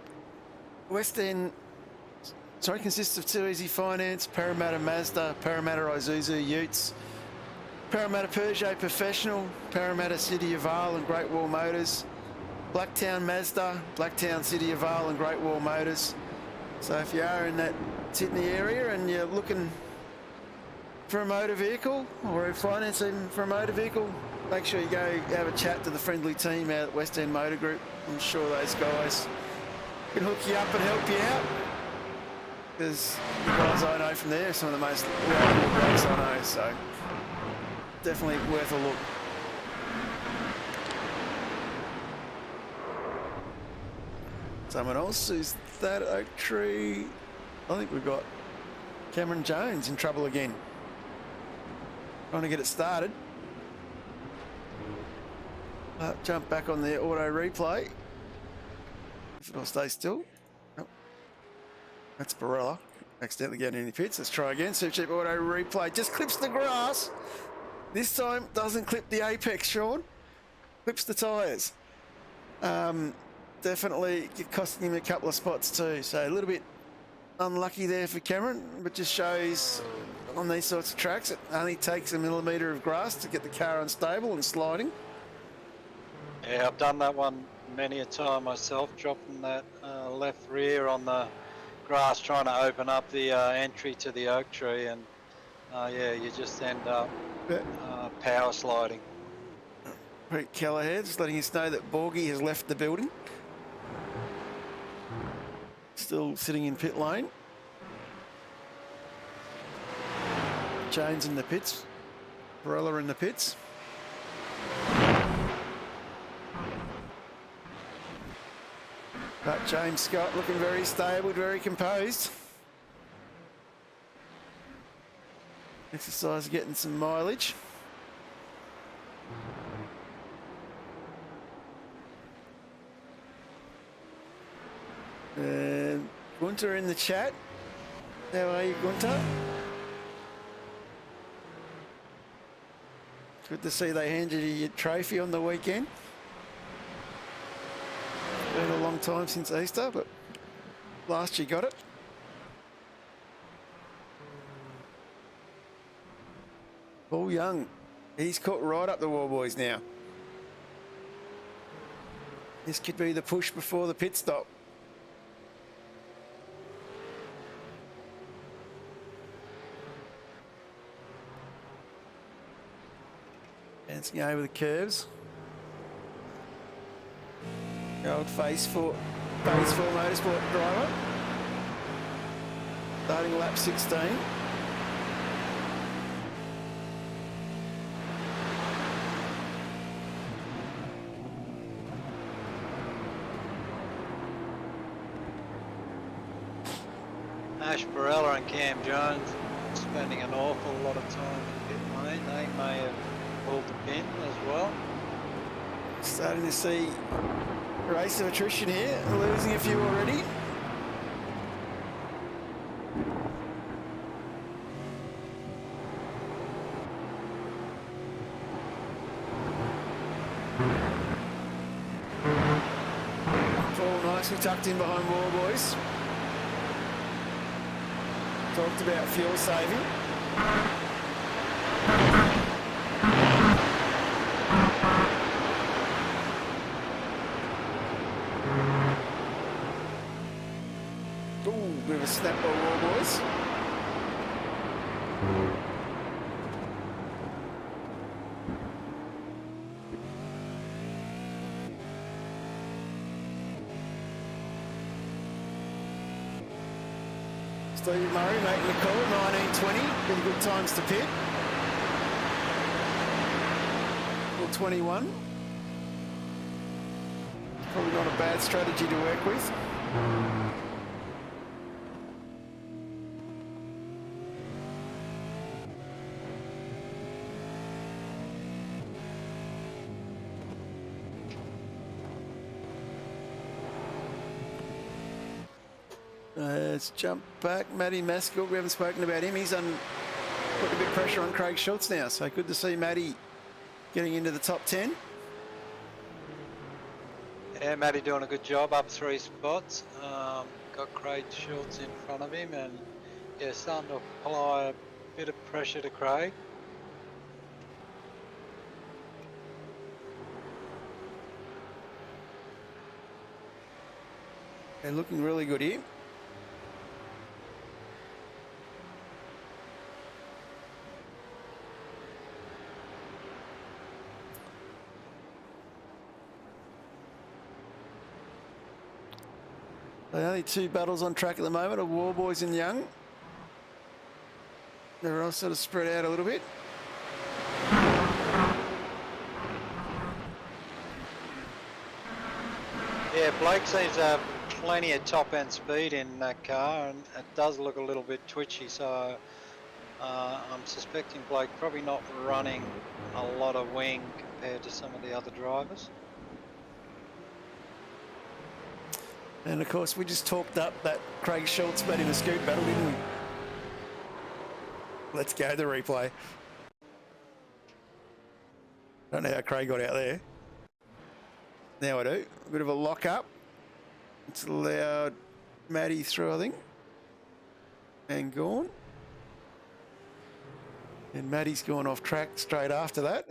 consists of Too Easy Finance, Parramatta Mazda, Parramatta Isuzu Utes, Parramatta Peugeot Professional, Parramatta City of Vale and Great Wall Motors, Blacktown Mazda, Blacktown City of Vale and Great Wall Motors. So if you are in that Sydney area and you're looking for a motor vehicle or financing for a motor vehicle, make sure you go have a chat to the friendly team out at West End Motor Group. I'm sure those guys can hook you up and help you out, because the guys I know from there are some of the most reliable blokes I know, so definitely worth a look. Someone else, who's that Oak Tree? I think we've got Cameron Jones in trouble again. Trying to get it started. Jump back on the auto replay. If it'll stay still. Oh, that's Barella. Accidentally getting in the pits. Let's try again. Supercheap auto replay. Just clips the grass. This time doesn't clip the apex, Sean. Clips the tyres. Definitely costing him a couple of spots too. So a little bit unlucky there for Cameron, but just shows on these sorts of tracks it only takes a millimetre of grass to get the car unstable and sliding. Yeah, I've done that one many a time myself, dropping that left rear on the grass, trying to open up the entry to the oak tree, and yeah, you just end up power sliding. Pete Kelleher just letting us know that Borgie has left the building. Still sitting in pit lane. Jones in the pits. Barella in the pits. But James Scott looking very stable, very composed. Exercise getting some mileage. Gunter in the chat. How are you, Gunter? Good to see they handed you your trophy on the weekend. Been a long time since Easter, but last you got it. Paul Young, he's caught right up the wall, boys, now. This could be the push before the pit stop. Dancing over the curves. The old phase 4 motorsport driver. Starting lap 16. Ash Barella and Cam Jones spending an awful lot of time in pit lane. They may have pulled the pin as well. Starting to see a race of attrition here, losing a few already. Paul nicely tucked in behind wall, boys. Talked about fuel saving. Ooh, bit of a snap by wall, boys. Steve Murray making the call, 19:20, been good times to pit. Or 21. Probably not a bad strategy to work with. Let's jump back. Matty Maskell, we haven't spoken about him. He's put a bit of pressure on Craig Schultz now, so good to see Matty getting into the top 10. Yeah, Matty doing a good job, up 3 spots. Got Craig Schultz in front of him, and yeah, starting to apply a bit of pressure to Craig. They're looking really good here. The only 2 battles on track at the moment are Warboys and Young. They're all sort of spread out a little bit. Yeah, Blake seems to have plenty of top-end speed in that car, and it does look a little bit twitchy, so I'm suspecting Blake probably not running a lot of wing compared to some of the other drivers. And of course, we just talked up that Craig Schultz Matty the Scoot battle, didn't we? Let's go the replay. Don't know how Craig got out there. Now I do. A bit of a lock up. It's allowed Matty through, I think. And gone. And Matty's gone off track straight after that.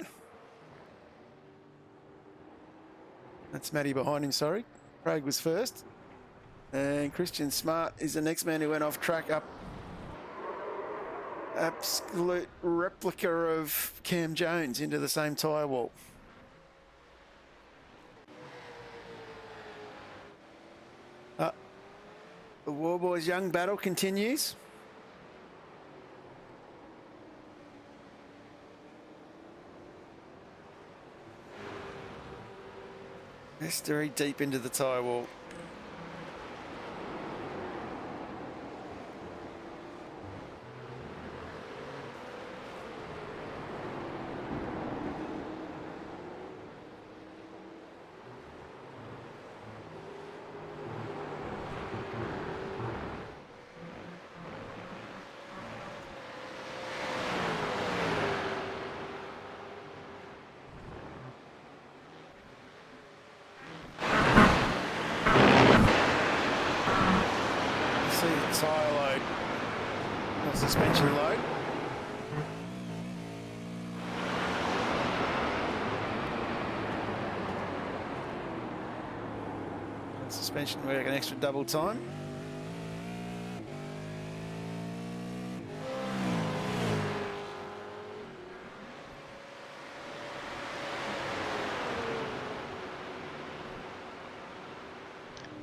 That's Matty behind him, sorry. Craig was first. And Christian Smart is the next man who went off track up. Absolute replica of Cam Jones into the same tyre wall. The Warboys Young battle continues. It's very deep into the tyre wall. Tyre load, or suspension load. Suspension work an extra double time.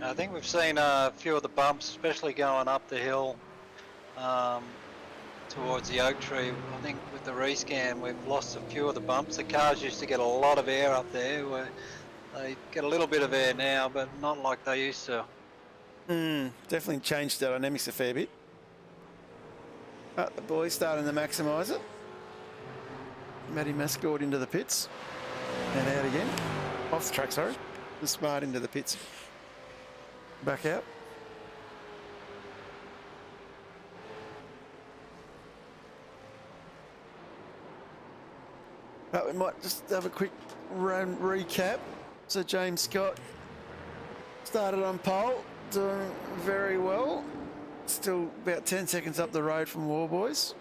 I think we've seen a few of the bumps, especially going up the hill towards the oak tree. I think with the rescan we've lost a few of the bumps. The cars used to get a lot of air up there, where they get a little bit of air now, but not like they used to. Definitely changed the dynamics a fair bit. The boys starting to maximise it. Matty Mascord into the pits. And out again. Off the track, sorry. The Smart into the pits. Back out. We might just have a quick run recap. So James Scott started on pole, doing very well. Still about 10 seconds up the road from Warboys.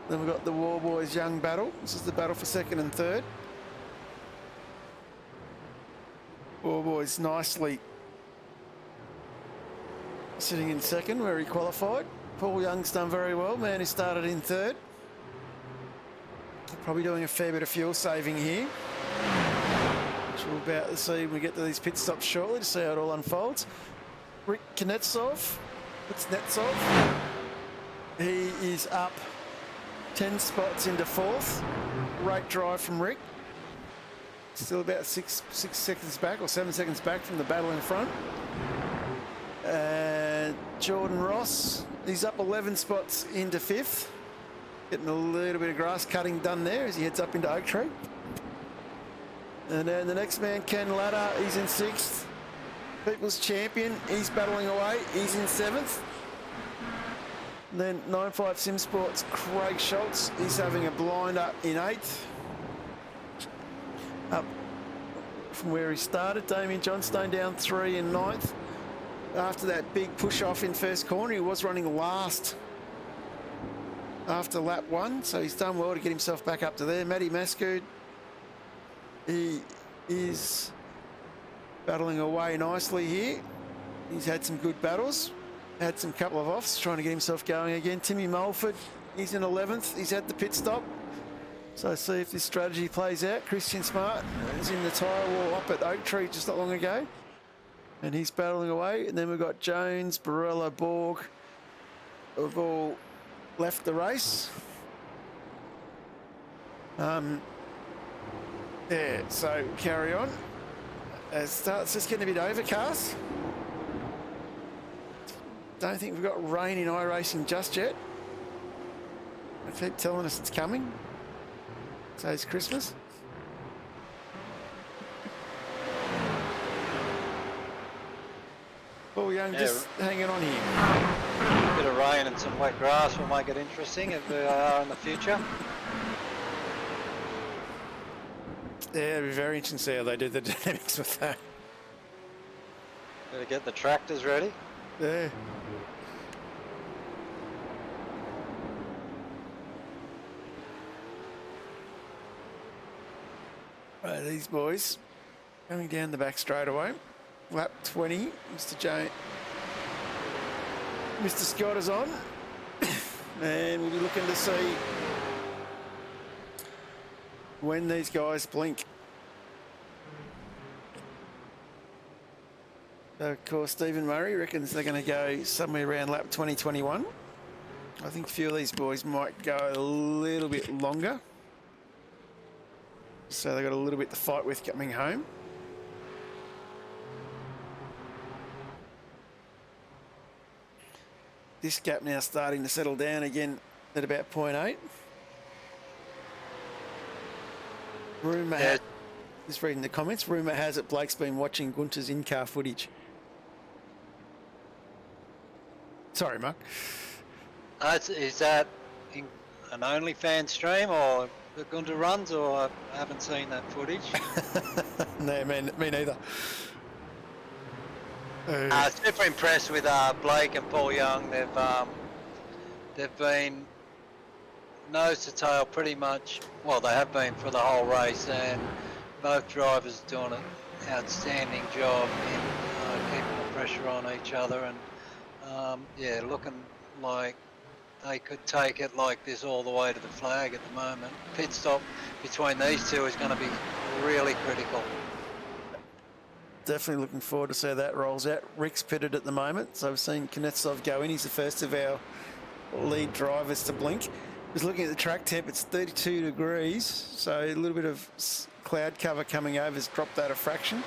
Then we've got the Warboys Young battle. This is the battle for second and third. Warboys nicely sitting in second where he qualified. Paul Young's done very well, man who started in third. Probably doing a fair bit of fuel saving here, which we're about to see when we get to these pit stops shortly to see how it all unfolds. Rick Knetsov, he is up 10 spots into fourth. Great drive from Rick. Still about six seconds back or 7 seconds back from the battle in front. And Jordan Ross, he's up 11 spots into fifth. Getting a little bit of grass cutting done there as he heads up into Oak Tree. And then the next man, Ken Ladder, he's in sixth. People's Champion, he's battling away, he's in seventh. And then 95 Sim Sports, Craig Schultz, he's having a blinder in eighth. Up from where he started. Damien Johnstone down 3 in 9th. After that big push off in first corner, he was running last after lap 1, so he's done well to get himself back up to there. Matty Mascoud, he is battling away nicely here. He's had some good battles, had some couple of offs, trying to get himself going again. Timmy Mulford, he's in 11th. He's had the pit stop. So see if this strategy plays out. Christian Smart is in the tyre wall up at Oak Tree just not long ago. And he's battling away. And then we've got Jones, Barella, Borg, who've all left the race. Yeah, so carry on. It's just getting a bit overcast. Don't think we've got rain in iRacing just yet. They keep telling us it's coming. So it's Christmas. Paul Young just hanging on here. A bit of rain and some wet grass will make it interesting if they are in the future. Yeah, it'll be very interesting to see how they do the dynamics with that. Better get the tractors ready. Yeah. Right, these boys coming down the back straight away. Lap 20, Mr. Jones. Mr. Scott is on. And we'll be looking to see when these guys blink. So of course, Stephen Murray reckons they're going to go somewhere around lap 2021. I think a few of these boys might go a little bit longer. So they've got a little bit to fight with coming home. This gap now starting to settle down again at about 0.8. Rumour, just reading the comments, rumour has it Blake's been watching Gunter's in-car footage. Sorry, Mark. Is that an OnlyFans stream or the Gunter runs, or I haven't seen that footage? No, me neither. Super impressed with Blake and Paul Young. They've been nose to tail pretty much. Well, they have been for the whole race, and both drivers doing an outstanding job in keeping the pressure on each other, and yeah, looking like they could take it like this all the way to the flag at the moment. Pit stop between these two is going to be really critical. Definitely looking forward to see how that rolls out. Rick's pitted at the moment, so we've seen Kunetsov go in. He's the first of our lead drivers to blink. Just looking at the track temp, it's 32 degrees, so a little bit of cloud cover coming over has dropped that a fraction.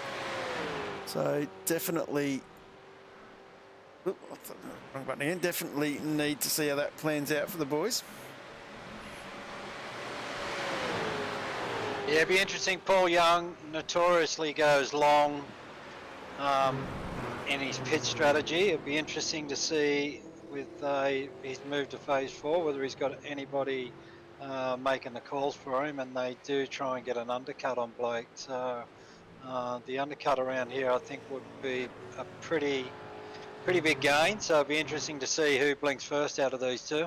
So definitely, wrong button again, definitely need to see how that plans out for the boys. Yeah, it'd be interesting. Paul Young notoriously goes long in his pit strategy. It'd be interesting to see with his move to phase 4 whether he's got anybody making the calls for him, and they do try and get an undercut on Blake. So the undercut around here I think would be a pretty big gain, so it'd be interesting to see who blinks first out of these two.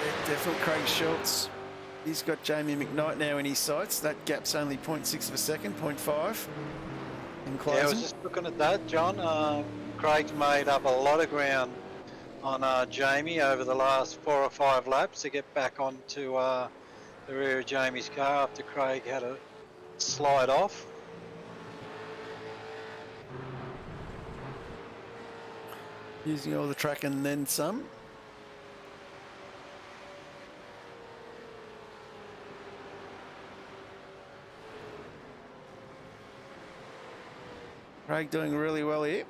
Yeah, definitely Craig Schultz. He's got Jamie McKnight now in his sights. That gap's only 0.6 of a second, 0.5 in closing. Yeah, I was just looking at that, John. Craig's made up a lot of ground on Jamie over the last 4 or 5 laps to get back onto the rear of Jamie's car after Craig had a slide off. Using all the track and then some. Craig doing really well here.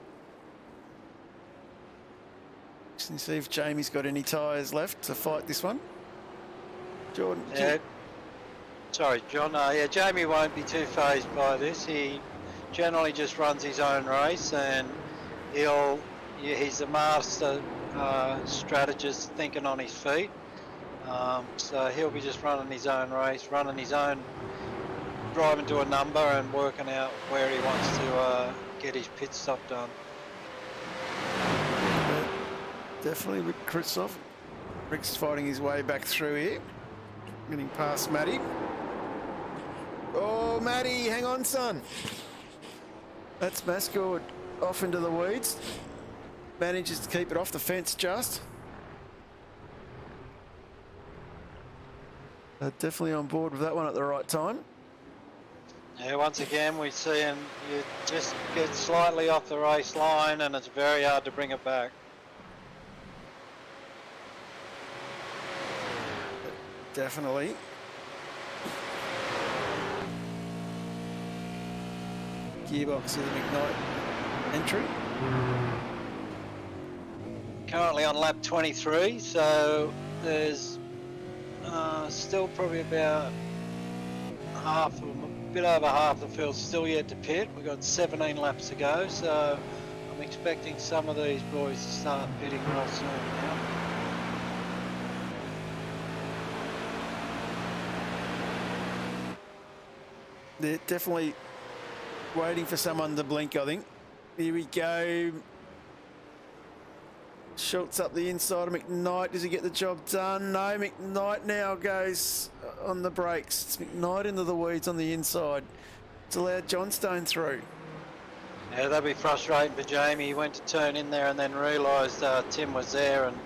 Just to see if Jamie's got any tyres left to fight this one. Jordan. Yeah. Sorry, John. Yeah, Jamie won't be too phased by this. He generally just runs his own race, and he's a master strategist, thinking on his feet. So he'll be just running his own race, running his own driving to a number and working out where he wants to get his pit stop done. Definitely with Christoph. Rick's fighting his way back through here. Getting past Matty. Oh, Matty, hang on, son. That's Mascord off into the weeds. Manages to keep it off the fence just. Definitely on board with that one at the right time. Yeah, once again, we see him, you just get slightly off the race line and it's very hard to bring it back. Definitely. Gearbox of the McKnight entry. Currently on lap 23, so there's still probably about half, a bit over half the field still yet to pit. We've got 17 laps to go, so I'm expecting some of these boys to start pitting real soon now. They're definitely waiting for someone to blink, I think. Here we go. Schultz up the inside of McKnight. Does he get the job done? No, McKnight now goes on the brakes. It's McKnight into the weeds on the inside. It's allowed Johnstone through. Yeah, that'd be frustrating for Jamie. He went to turn in there and then realised Tim was there and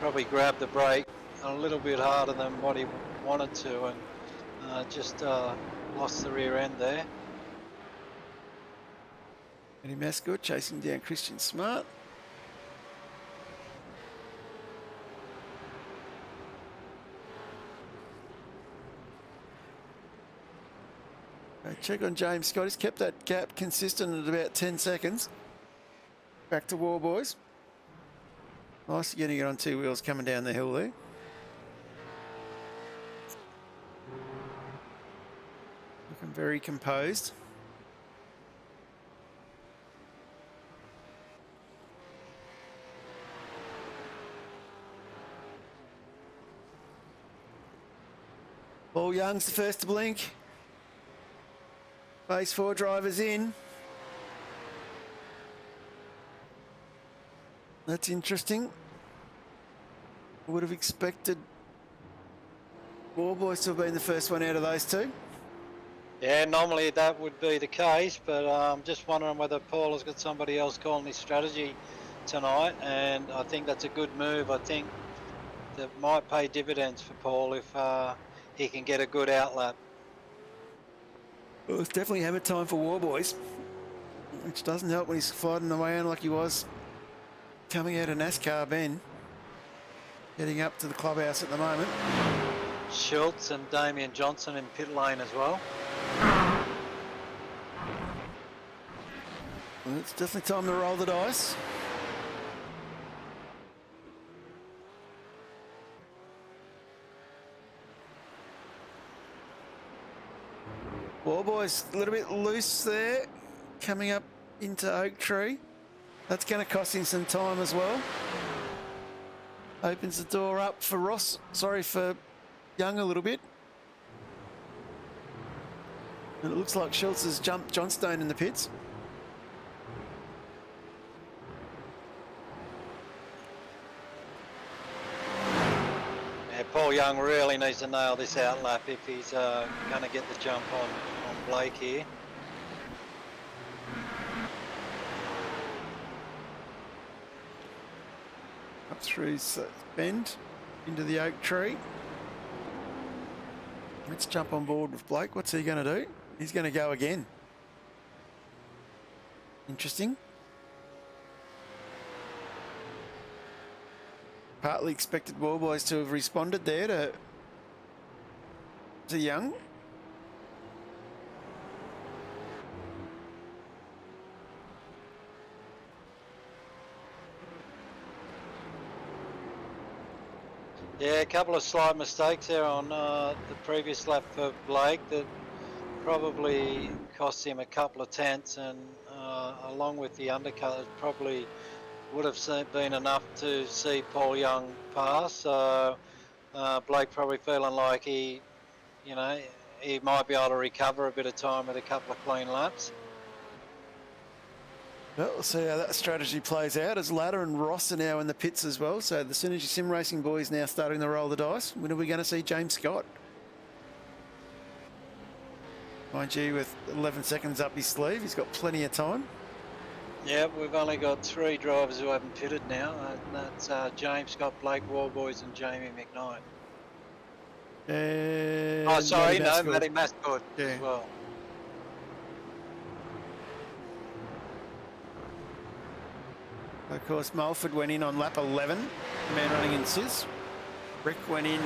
probably grabbed the brake a little bit harder than what he wanted to and just lost the rear end there. Eddie Mascot chasing down Christian Smart. Check on James Scott. He's kept that gap consistent at about 10 seconds. Back to War Boys. Nice getting it on two wheels coming down the hill there. Looking very composed. Paul Young's the first to blink. Base 4 drivers in. That's interesting. Would have expected War Boys to have been the first one out of those two. Yeah, normally that would be the case, but I'm just wondering whether Paul has got somebody else calling his strategy tonight, and I think that's a good move. I think that might pay dividends for Paul if he can get a good outlap. Well, it's definitely hammer time for War Boys, which doesn't help when he's sliding around like he was coming out of NASCAR Ben. Heading up to the clubhouse at the moment. Schultz and Damien Johnson in pit lane as well. Well, it's definitely time to roll the dice. War Boys a little bit loose there, coming up into Oak Tree. That's going to cost him some time as well. Opens the door up for for Young a little bit. And it looks like Schultz has jumped Johnstone in the pits. Yeah, Paul Young really needs to nail this outlap if he's going to get the jump on Blake here. Up through Bend into the Oak Tree. Let's jump on board with Blake. What's he going to do? He's going to go again. Interesting. Partly expected War Boys to have responded there to Young. Yeah, a couple of slight mistakes there on the previous lap for Blake that probably cost him a couple of tenths, and along with the undercut, it probably would have been enough to see Paul Young pass. So Blake probably feeling like he he might be able to recover a bit of time with a couple of clean laps. Well, we'll see how that strategy plays out as Ladder and Ross are now in the pits as well. So the Synergy Sim Racing boys now starting to roll the dice. When are we going to see James Scott? Mind you, with 11 seconds up his sleeve, he's got plenty of time. Yeah, we've only got 3 drivers who haven't pitted now. And that's James Scott, Blake Warboys and Jamie McKnight. And Oh, sorry, Matty no, Matty Mascott Yeah. as well. Of course, Mulford went in on lap 11, man running in Sis. Rick went in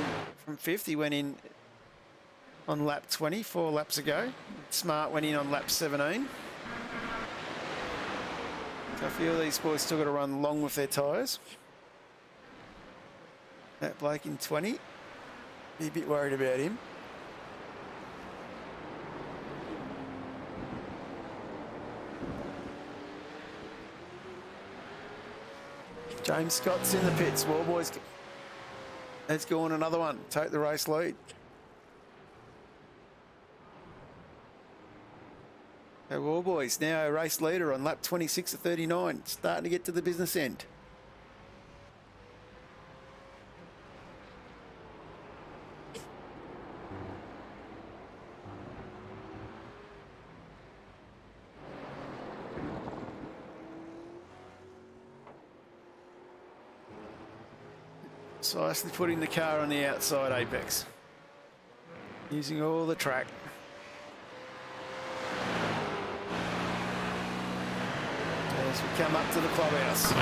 from 5th, he went in on lap 20, 4 laps ago. Smart went in on lap 17. So I feel these boys still got to run long with their tyres. Matt Blake in 20, be a bit worried about him. James Scott's in the pits. Warboys, let's go on another one. Take the race lead. So Warboys now a race leader on lap 26 of 39, starting to get to the business end. Precisely putting the car on the outside apex. Using all the track. As we come up to the clubhouse.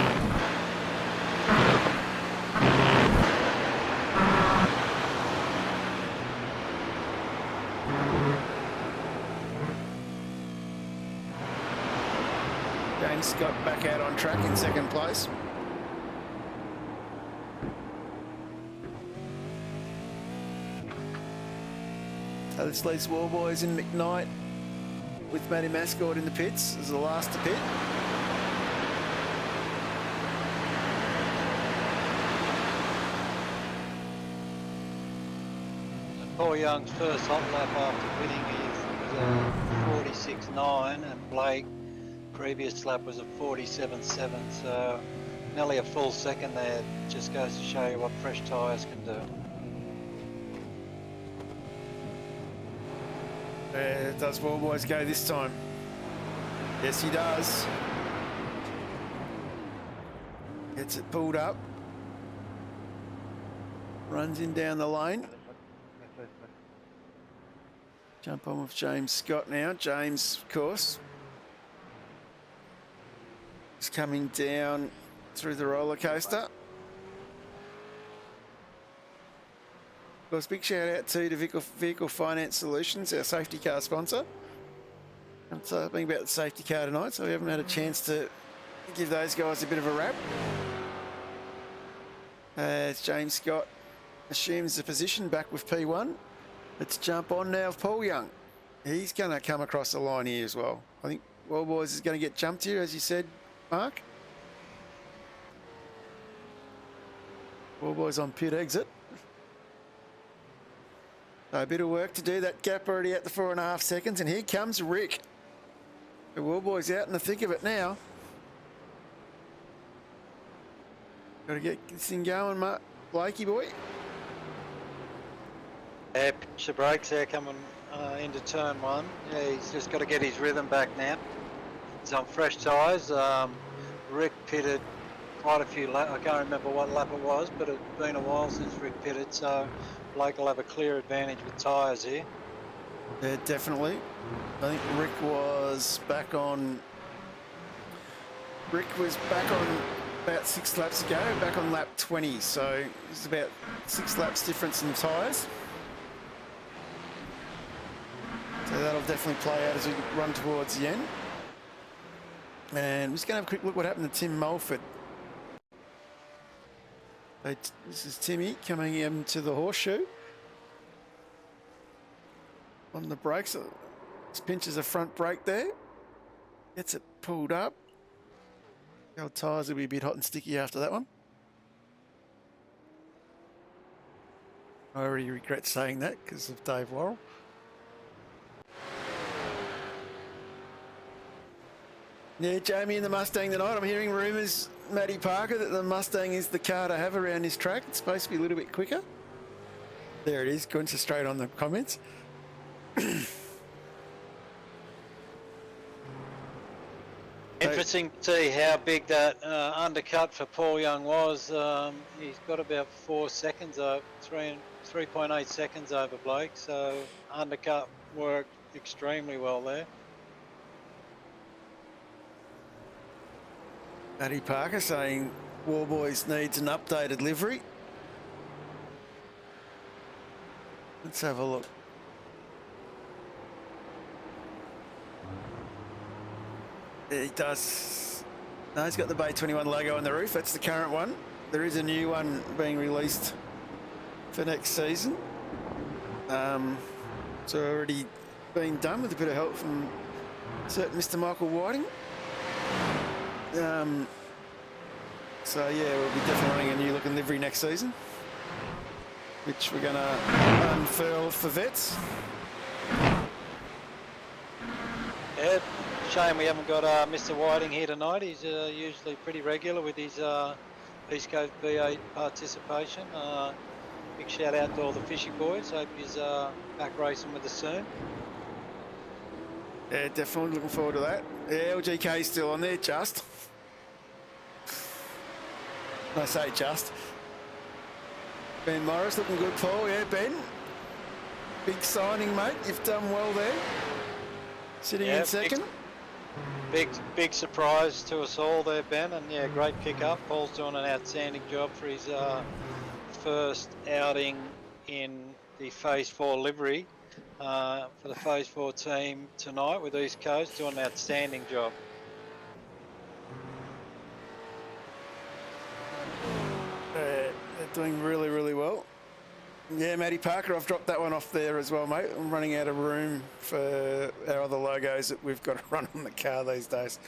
James Scott back out on track in 2nd place. So this leaves Warboys and McKnight with Matty Mascott in the pits as the last to pit. Paul Young's first hot lap after winning is 46.9, and Blake previous lap was a 47.7, so nearly a full second there. Just goes to show you what fresh tyres can do. Does Warboys go this time? Yes, he does. Gets it pulled up. Runs in down the lane. Jump on with James Scott now. James, of course, is coming down through the roller coaster. Of course, big shout out to Vehicle Finance Solutions, our safety car sponsor. I'm talking about the safety car tonight, so we haven't had a chance to give those guys a bit of a rap. As James Scott assumes the position back with P1. Let's jump on now with Paul Young. He's going to come across the line here as well. I think Warboys is going to get jumped here, as you said, Mark. Warboys on pit exit. So a bit of work to do. That gap already at the 4.5 seconds, and here comes Rick. The Warboys out in the thick of it now. Got to get this thing going, Mark. Blakey boy. Yeah, pitch the brakes there coming into turn 1. Yeah, he's just got to get his rhythm back now. He's on fresh tyres. Rick pitted quite a few laps. I can't remember what lap it was, but it's been a while since Rick pitted, so Blake will have a clear advantage with tyres here. Yeah, definitely. I think Rick was back on about 6 laps ago, back on lap 20, so it's about 6 laps difference in tyres. So that'll definitely play out as we run towards the end. And we're just going to have a quick look what happened to Tim Mulford. So this is Timmy coming into the horseshoe. On the brakes, just pinches a front brake there. Gets it pulled up. The old tyres will be a bit hot and sticky after that one. I already regret saying that because of Dave Worrell. Yeah, Jamie in the Mustang tonight. I'm hearing rumours, Matty Parker, that the Mustang is the car to have around this track. It's supposed to be a little bit quicker. There it is, going straight on the comments. Interesting to see how big that undercut for Paul Young was. He's got about 4 seconds, 3.8 seconds over Blake, so undercut worked extremely well there. Matty Parker saying Warboys needs an updated livery. Let's have a look. He does. No, he's got the Bay 21 logo on the roof. That's the current one. There is a new one being released for next season. It's already been done with a bit of help from certain Mr. Michael Whiting. So yeah, we'll be definitely running a new looking livery next season, which we're going to unfurl for vets. Yeah, shame we haven't got Mr. Whiting here tonight. He's usually pretty regular with his East Coast V8 participation. Big shout out to all the fishy boys. Hope he's back racing with us soon. Yeah, definitely looking forward to that. Yeah, LGK is still on there, just. I say just. Ben Morris looking good, Paul. Yeah, Ben. Big signing, mate. You've done well there. Sitting in second. Big surprise to us all there, Ben. And yeah, great pick up. Paul's doing an outstanding job for his first outing in the Phase 4 livery for the Phase 4 team tonight with East Coast. Doing an outstanding job. They're doing really, really well. Yeah, Matty Parker, I've dropped that one off there as well, mate. I'm running out of room for our other logos that we've got to run on the car these days.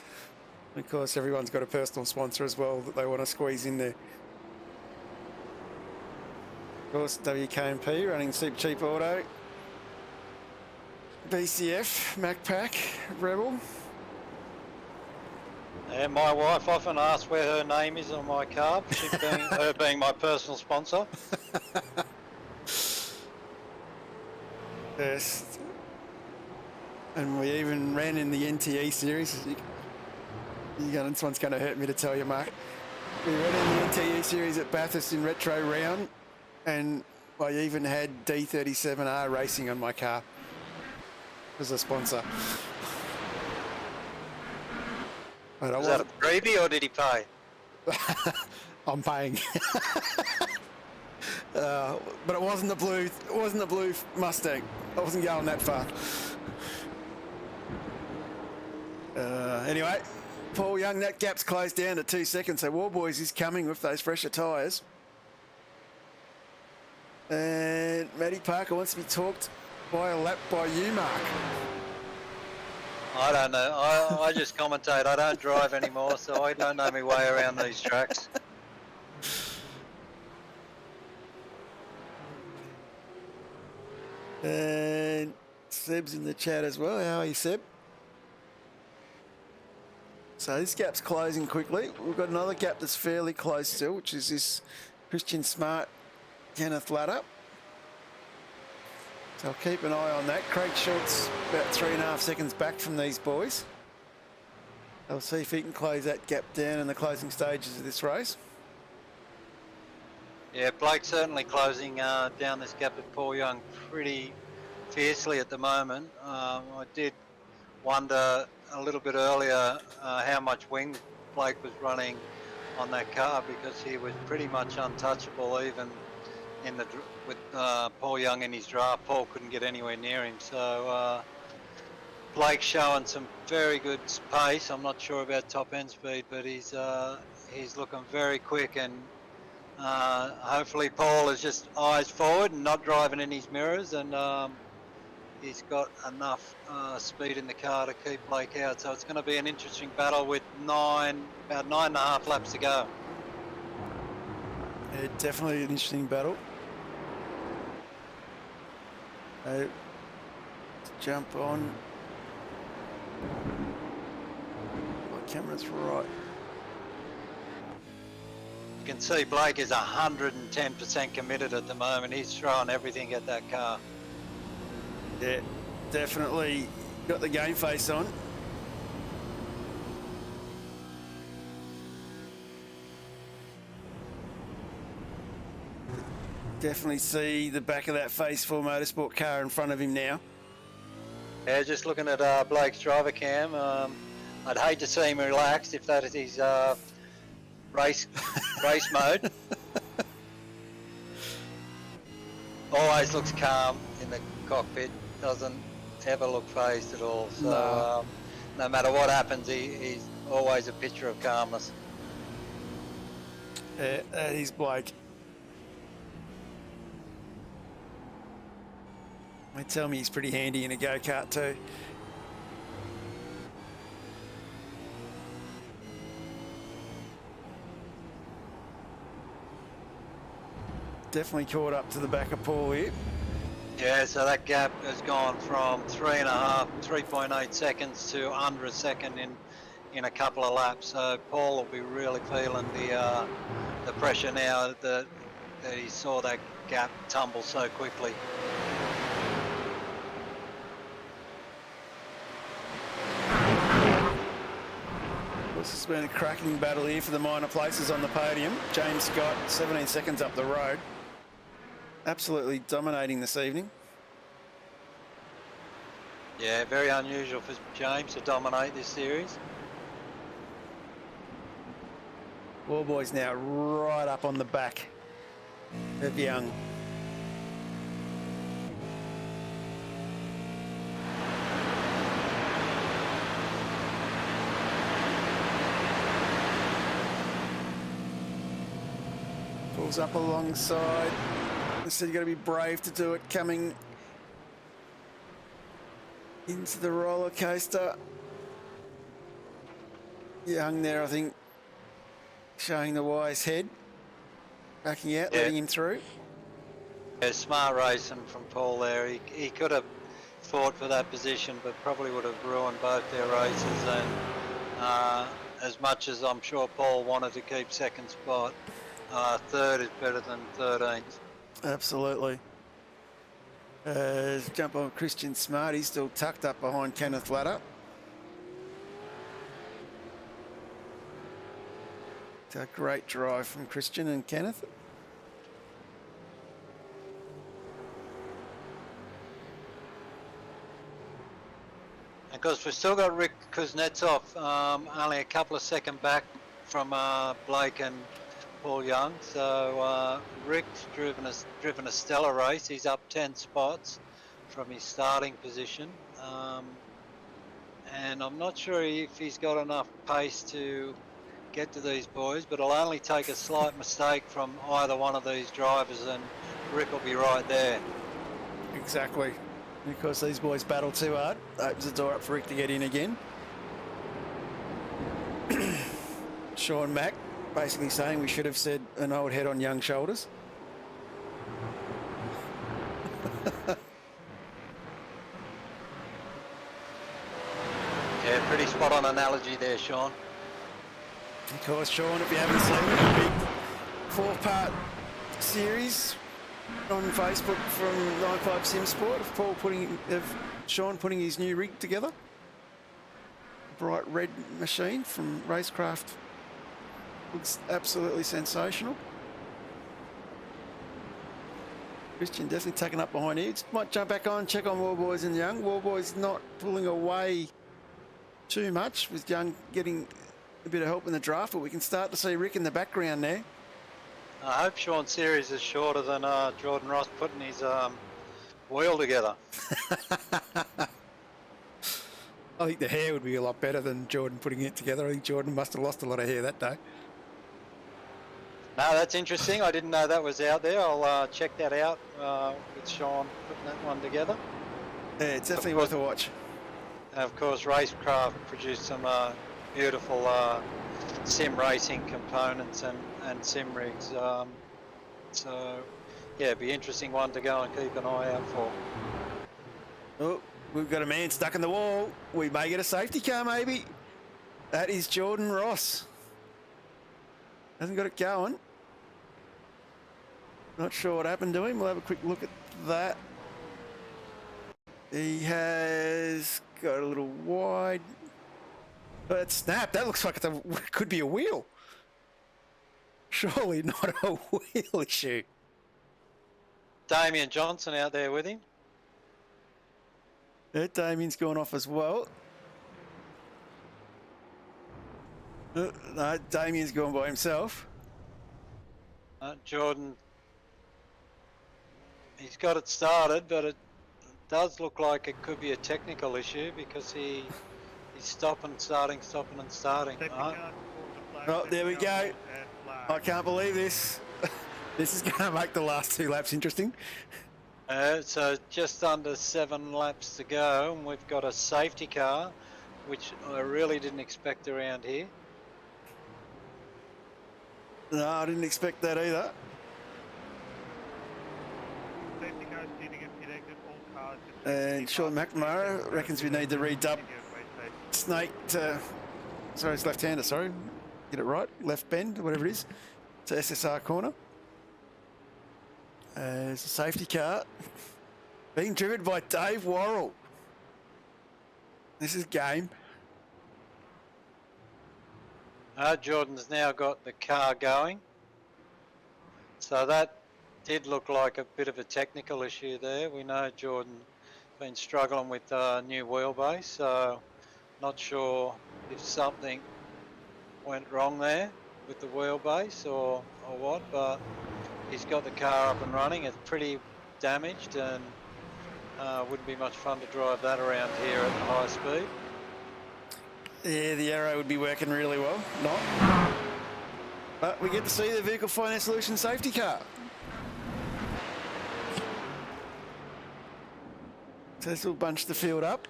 Of course, everyone's got a personal sponsor as well that they want to squeeze in there. Of course, WK&P running Supercheap Auto. BCF, MacPack, Rebel. And my wife often asks where her name is on my car, her being my personal sponsor. Yes. And we even ran in the NTE series. This one's going to hurt me to tell you, Mark. We ran in the NTE series at Bathurst in Retro Round, and I even had D37R Racing on my car as a sponsor. Was that a freebie or did he pay? I'm paying. But it wasn't the blue. It wasn't the blue Mustang. I wasn't going that far. Anyway, Paul Young, that gap's closed down to 2 seconds. So Warboys is coming with those fresher tyres. And Matty Parker wants to be talked by a lap by you, Mark. I don't know. I just commentate. I don't drive anymore, so I don't know my way around these tracks. And Seb's in the chat as well. How are you, Seb? So this gap's closing quickly. We've got another gap that's fairly close still, which is this Christian Smart, Kenneth Ladder. So I'll keep an eye on that. Craig Schultz about 3.5 seconds back from these boys. I'll see if he can close that gap down in the closing stages of this race. Yeah, Blake's certainly closing down this gap with Paul Young pretty fiercely at the moment. I did wonder a little bit earlier how much wing Blake was running on that car, because he was pretty much untouchable even in the with Paul Young in his draft. Paul couldn't get anywhere near him, so Blake's showing some very good pace. I'm not sure about top end speed, but he's looking very quick, and hopefully Paul is just eyes forward and not driving in his mirrors, and he's got enough speed in the car to keep Blake out. So it's going to be an interesting battle with about 9.5 laps to go. Yeah, definitely an interesting battle. Let's jump on. camera's right. You can see Blake is 110% committed at the moment. He's throwing everything at that car. Yeah, definitely got the game face on. Definitely see the back of that Phase 4 Motorsport car in front of him now. Yeah, just looking at Blake's driver cam. I'd hate to see him relaxed if that is his race mode. Always looks calm in the cockpit. Doesn't ever look phased at all. So no matter what happens, he's always a picture of calmness. Yeah, that is Blake. They tell me he's pretty handy in a go-kart too. Definitely caught up to the back of Paul here. Yeah, so that gap has gone from 3.8 seconds to under a second in a couple of laps. So Paul will be really feeling the pressure now that he saw that gap tumble so quickly. This has been a cracking battle here for the minor places on the podium. James Scott, 17 seconds up the road. Absolutely dominating this evening. Yeah, very unusual for James to dominate this series. Wallboy's now right up on the back of Young. Pulls up alongside. I said you got to be brave to do it coming into the roller coaster. Young there, I think, showing the wise head, backing out, letting him through. Yeah, smart racing from Paul there. He could have fought for that position, but probably would have ruined both their races. And as much as I'm sure Paul wanted to keep second spot, third is better than 13th. Absolutely. Jump on Christian Smart. He's still tucked up behind Kenneth Ladder. It's a great drive from Christian and Kenneth. Of course, we've still got Rick Kuznetsov, only a couple of seconds back from Blake and Paul Young. So Rick's driven a stellar race. He's up 10 spots from his starting position. And I'm not sure if he's got enough pace to get to these boys, but it'll only take a slight mistake from either one of these drivers and Rick will be right there. Exactly. Because these boys battle too hard, opens the door up for Rick to get in again. Sean Mack basically saying we should have said an old head on young shoulders. Yeah, pretty spot on analogy there, Sean. Of course, Sean, if you haven't seen it, a big 4-part series on Facebook from 95 Sim Sport of Sean putting his new rig together. Bright red machine from Racecraft. Looks absolutely sensational. Christian definitely taken up behind here. Might jump back on, check on Wallboys and Young. Wallboys not pulling away too much, with Young getting a bit of help in the draft, but we can start to see Rick in the background there. I hope Sean's series is shorter than Jordan Ross putting his wheel together. I think the hair would be a lot better than Jordan putting it together. I think Jordan must have lost a lot of hair that day. No, that's interesting. I didn't know that was out there. I'll check that out with Sean putting that one together. Yeah, it's definitely worth a watch. And of course, Racecraft produced some beautiful sim racing components and sim rigs. So, yeah, it'd be an interesting one to go and keep an eye out for. Oh, we've got a man stuck in the wall. We may get a safety car, maybe. That is Jordan Ross. Hasn't got it going. Not sure what happened to him. We'll have a quick look at that. He has got a little wide. But snap, that looks like it could be a wheel. Surely not a wheel issue. Damien Johnson out there with him. Yeah, Damien's gone off as well. No, Damien's gone by himself. Jordan, he's got it started, but it does look like it could be a technical issue because he's stopping and starting. Oh, there we go. I can't believe this. This is going to make the last 2 laps interesting. So just under 7 laps to go, and we've got a safety car, which I really didn't expect around here. No, I didn't expect that either. And Sean McNamara reckons we need to redub Snake to, sorry, it's left-hander, sorry. Get it right, left bend, whatever it is, to SSR corner. There's a safety car being driven by Dave Worrell. This is game. Jordan's now got the car going. So that did look like a bit of a technical issue there. We know Jordan's been struggling with new wheelbase, so not sure if something went wrong there with the wheelbase or what, but he's got the car up and running. It's pretty damaged and wouldn't be much fun to drive that around here at high speed. Yeah, the arrow would be working really well. Not. But we get to see the Vehicle Finance Solutions safety car. So this will bunch the field up.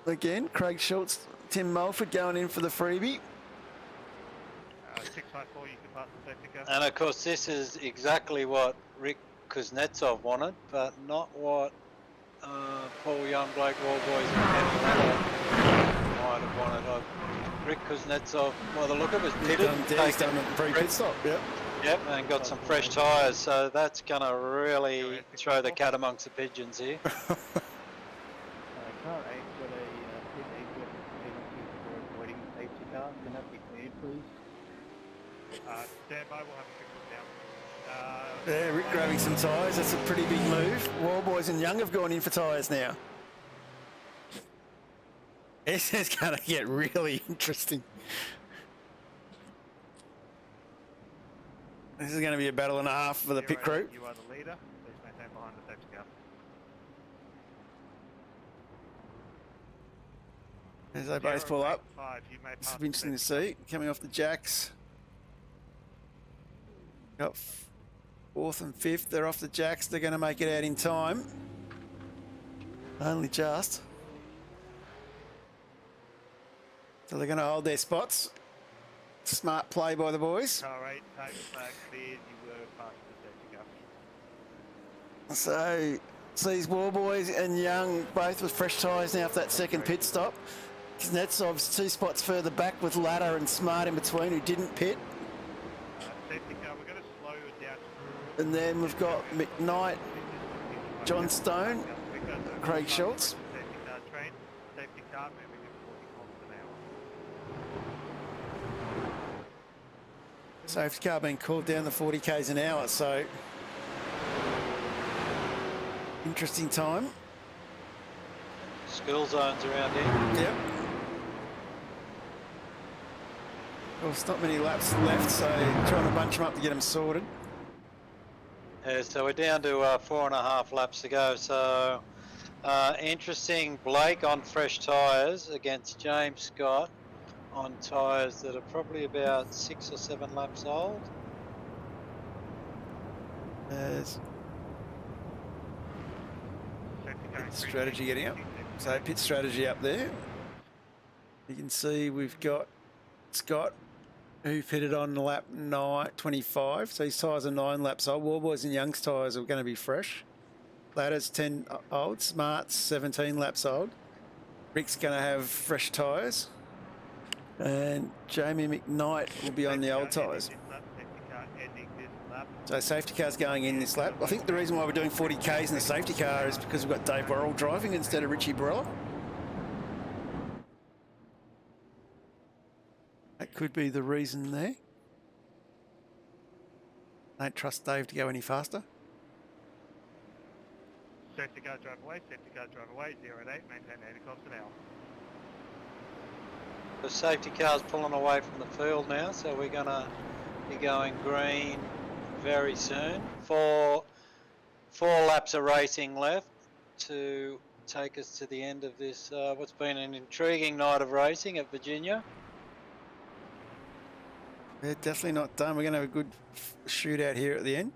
Again, Craig Schultz, Tim Mulford going in for the freebie. 654, you can pass the safety car. And of course this is exactly what Rick Kuznetsov wanted, but not what Paul Youngblake, Wallboys and Kenny Latta might have wanted. Rick Kuznetsov, well, the look of it was pitted. He's done a pre-pit stop, yep. Yep, and got some fresh tyres, so that's going to really throw the cat amongst the pigeons here. Car 8 got a pit 8 with penalty for avoiding the safety car. Can that be cleared, please? Stand by, we'll have a quick look now. Yeah, Rick grabbing some tyres. That's a pretty big move. Wallboys and Young have gone in for tyres now. This is going to get really interesting. This is going to be a battle and a half for the pit crew. You are the leader. Please maintain behind the safety car. As they both pull up. 5, you may This pass will be interesting to see. Coming off the jacks. Got 4th and 5th. They're off the jacks. They're going to make it out in time. Only just. So they're going to hold their spots. Smart play by the boys. Car 8, take the flag cleared. You were passing the safety car. So these Warboys and Young both with fresh tyres now after that second pit stop. Kuznetsov's 2 spots further back with Latta and Smart in between who didn't pit. Safety car, we're going to slow it down. And then we've got McKnight, John Stone, Craig Schultz. Safety car train, safety car moving at 40 kilometres an hour. Safety car being called down to 40 k's an hour, so interesting time. School zones around here. Yep. Well, it's not many laps left, so trying to bunch them up to get them sorted. Yeah, so we're down to 4.5 laps to go. So interesting, Blake on fresh tyres against James Scott on tyres that are probably about 6 or 7 laps old. There's pit strategy getting up. So pit strategy up there. You can see we've got Scott who pitted on lap 25. So his tyres are 9 laps old. Warboys and Young's tyres are going to be fresh. Ladder's 10 old. Smart's 17 laps old. Rick's going to have fresh tyres. And Jamie McKnight will be on the old tyres. Safety car ending this lap. So safety car's going in this lap. I think the reason why we're doing 40Ks in the safety car is because we've got Dave Worrell driving instead of Richie Barella. That could be the reason there. Don't trust Dave to go any faster. Safety car drive away, 0 at 8, maintain 80 kilometers an hour. The safety car's pulling away from the field now, so we're going to be going green very soon. Four laps of racing left to take us to the end of this, what's been an intriguing night of racing at Virginia. They're definitely not done. We're going to have a good shootout here at the end.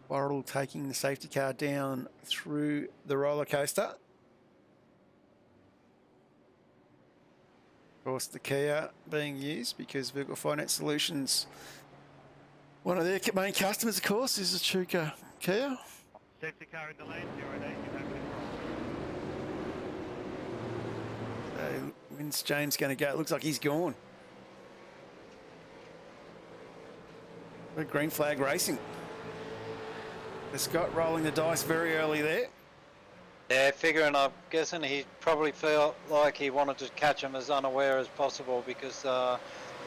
Worrell taking the safety car down through the roller coaster. Of course, the Kia being used because Vehicle Finance Solutions, one of their main customers, of course, is the Chuka Kia. Safety car in the lane, 0 at 8, you have it wrong. So when's James going to go? It looks like he's gone. But green flag racing. Scott rolling the dice very early there. Yeah, figuring, I'm guessing he probably felt like he wanted to catch him as unaware as possible because the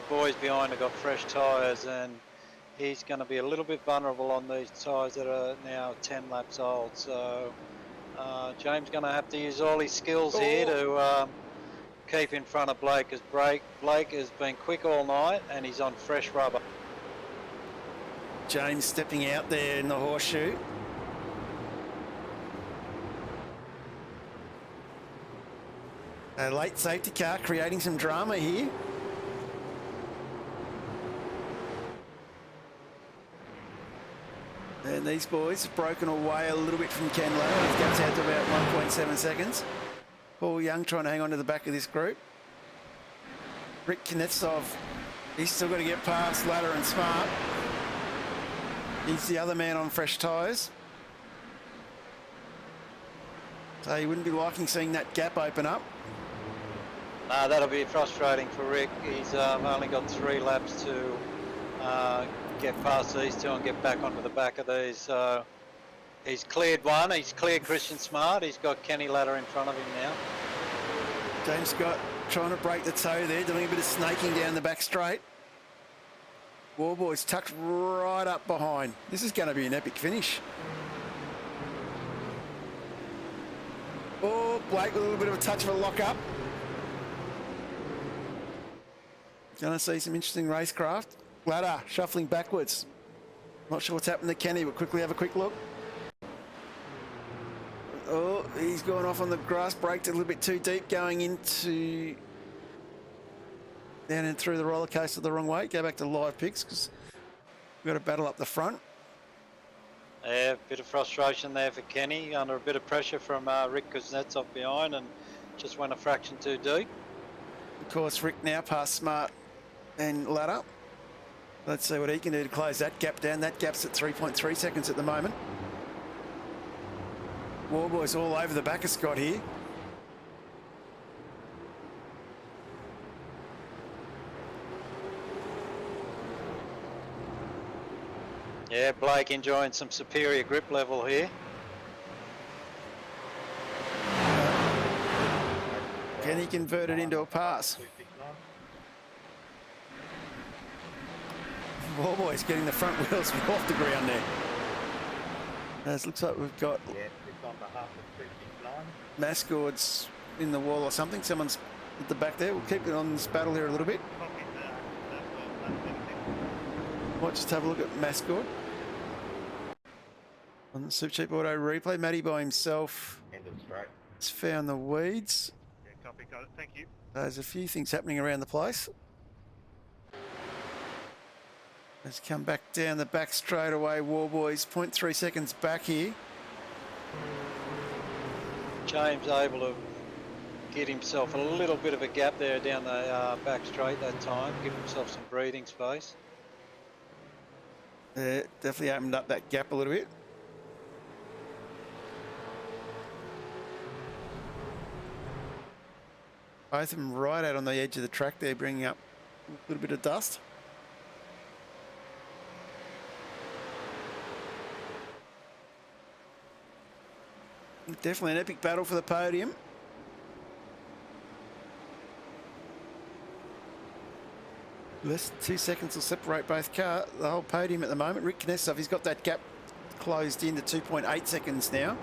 boys behind have got fresh tyres and he's going to be a little bit vulnerable on these tyres that are now 10 laps old. So James going to have to use all his skills here to keep in front of Blake, because Blake has been quick all night and he's on fresh rubber. James stepping out there in the horseshoe. A late safety car creating some drama here. And these boys have broken away a little bit from Ken Ladder. It goes out to about 1.7 seconds. Paul Young trying to hang on to the back of this group. Rick Knetsov, he's still got to get past Ladder and Smart. He's the other man on fresh tyres. So you wouldn't be liking seeing that gap open up. That'll be frustrating for Rick. He's only got 3 laps to get past these two and get back onto the back of these. So he's cleared one. He's cleared Christian Smart. He's got Kenny Ladder in front of him now. James Scott trying to break the toe there, doing a bit of snaking down the back straight. Warboys tucked right up behind. This is going to be an epic finish. Oh, Blake with a little bit of a touch of a lock-up. Going to see some interesting racecraft. Ladder shuffling backwards. Not sure what's happened to Kenny, but quickly have a quick look. Oh, he's gone off on the grass, braked a little bit too deep, going into... down and through the roller coaster the wrong way. Go back to live picks because we've got a battle up the front. Yeah, a bit of frustration there for Kenny, under a bit of pressure from Rick Kuznetsov behind, and just went a fraction too deep. Of course, Rick now past Smart and Ladder. Let's see what he can do to close that gap down. That gap's at 3.3 seconds at the moment. Warboys all over the back of Scott here. Yeah, Blake enjoying some superior grip level here. Can he convert it into a pass? Warboys getting the front wheels off the ground there. As looks like we've got Mascord's in the wall or something. Someone's at the back there. We'll keep it on this battle here a little bit. Might just have a look at Mascord on the Supercheap Auto replay. Matty by himself has found the weeds. Yeah, copy, got it, thank you. There's a few things happening around the place. Let's come back down the back straight away. Warboys 0.3 seconds back here. James able to get himself a little bit of a gap there down the back straight that time, give himself some breathing space. Definitely opened up that gap a little bit. Both of them right out on the edge of the track there, bringing up a little bit of dust. Definitely an epic battle for the podium. Less than 2 seconds will separate both cars, the whole podium at the moment. Rick Knesov, he's got that gap closed in to 2.8 seconds now.